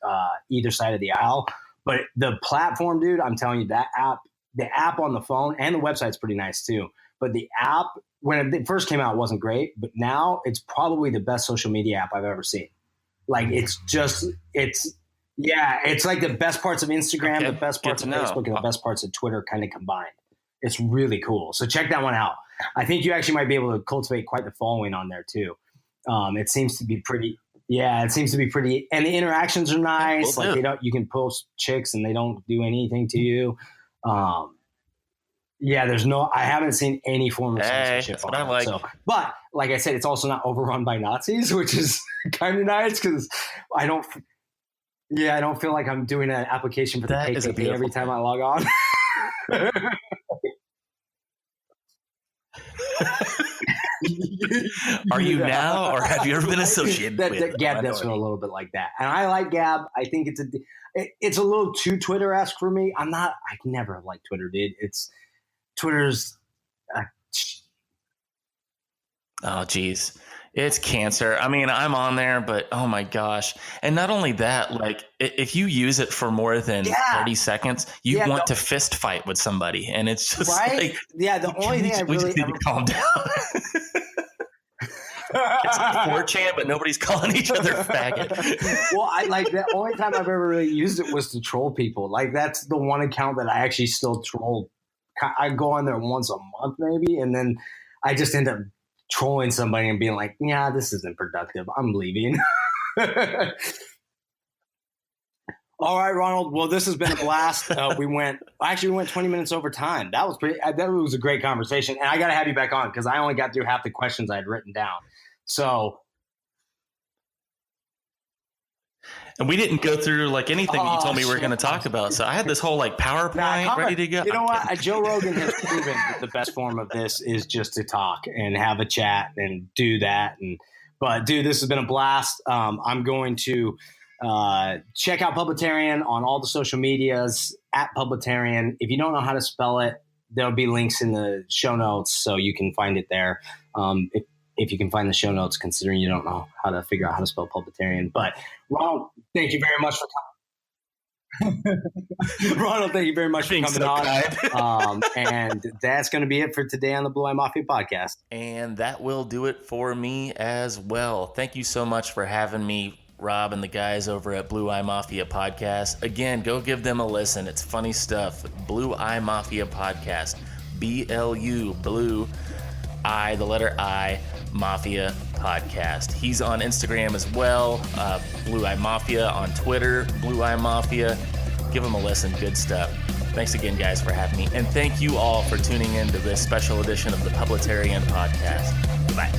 Speaker 3: either side of the aisle. But the platform, dude, I'm telling you, that app, the app on the phone, and the website's pretty nice too. But the app, when it first came out, wasn't great. But now it's probably the best social media app I've ever seen. Like, it's like the best parts of Instagram, the best parts of Facebook, and the best parts of Twitter kind of combined. It's really cool. So check that one out. I think you actually might be able to cultivate quite the following on there too. It seems to be pretty. Yeah, it seems to be pretty, and the interactions are nice. Like, you can post chicks and they don't do anything to you. Yeah, I haven't seen any form of censorship on it. Like. So, but like I said, it's also not overrun by Nazis, which is kind of nice because I don't feel like I'm doing an application for the KKK every time I log on.
Speaker 2: Are you now, or have you ever been associated with
Speaker 3: Gab does feel a little bit like that, and I like Gab. I think it's a little too Twitter-esque for me. I never liked Twitter, dude. Twitter's.
Speaker 2: Oh, geez. It's cancer. I mean, I'm on there, but oh my gosh. And not only that, like if you use it for more than 30 seconds, you want to fist fight with somebody. And it's just like,
Speaker 3: the only thing I really
Speaker 2: need to calm down. It's like 4chan, but nobody's calling each other faggot.
Speaker 3: Well, the only time I've ever really used it was to troll people. Like that's the one account that I actually still troll. I go on there once a month maybe, and then I just end up trolling somebody and being like, yeah, this isn't productive. I'm leaving. All right, Ronald. Well, this has been a blast. We went 20 minutes over time. That was a great conversation. And I got to have you back on because I only got through half the questions I had written down. So.
Speaker 2: And we didn't go through like anything that you told me we were going to talk about. So I had this whole like PowerPoint ready to go.
Speaker 3: You know what? Joe Rogan has proven that the best form of this is just to talk and have a chat and do that. But dude, this has been a blast. I'm going to check out Publitarian on all the social medias at Publitarian. If you don't know how to spell it, there'll be links in the show notes so you can find it there. If you can find the show notes, considering you don't know how to figure out how to spell Publitarian. But Ronald, thank you very much for coming. Ronald, thank you very much for coming on. And that's going to be it for today on the Blue Eye Mafia podcast.
Speaker 2: And that will do it for me as well. Thank you so much for having me, Rob, and the guys over at Blue Eye Mafia podcast. Again, go give them a listen. It's funny stuff. Blue Eye Mafia podcast. BLU, Blue I, the letter I, Mafia podcast. He's on Instagram as well. Blue Eye Mafia on Twitter. Blue Eye Mafia. Give him a listen. Good stuff. Thanks again, guys, for having me. And thank you all for tuning in to this special edition of the Publitarian podcast. Bye.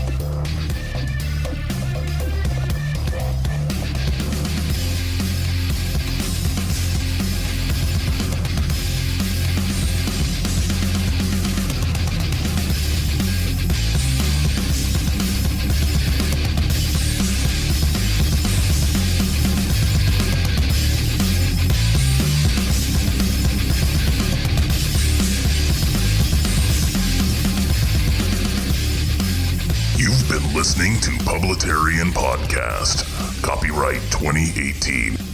Speaker 1: Listening to Publitarian Podcast. Copyright 2018.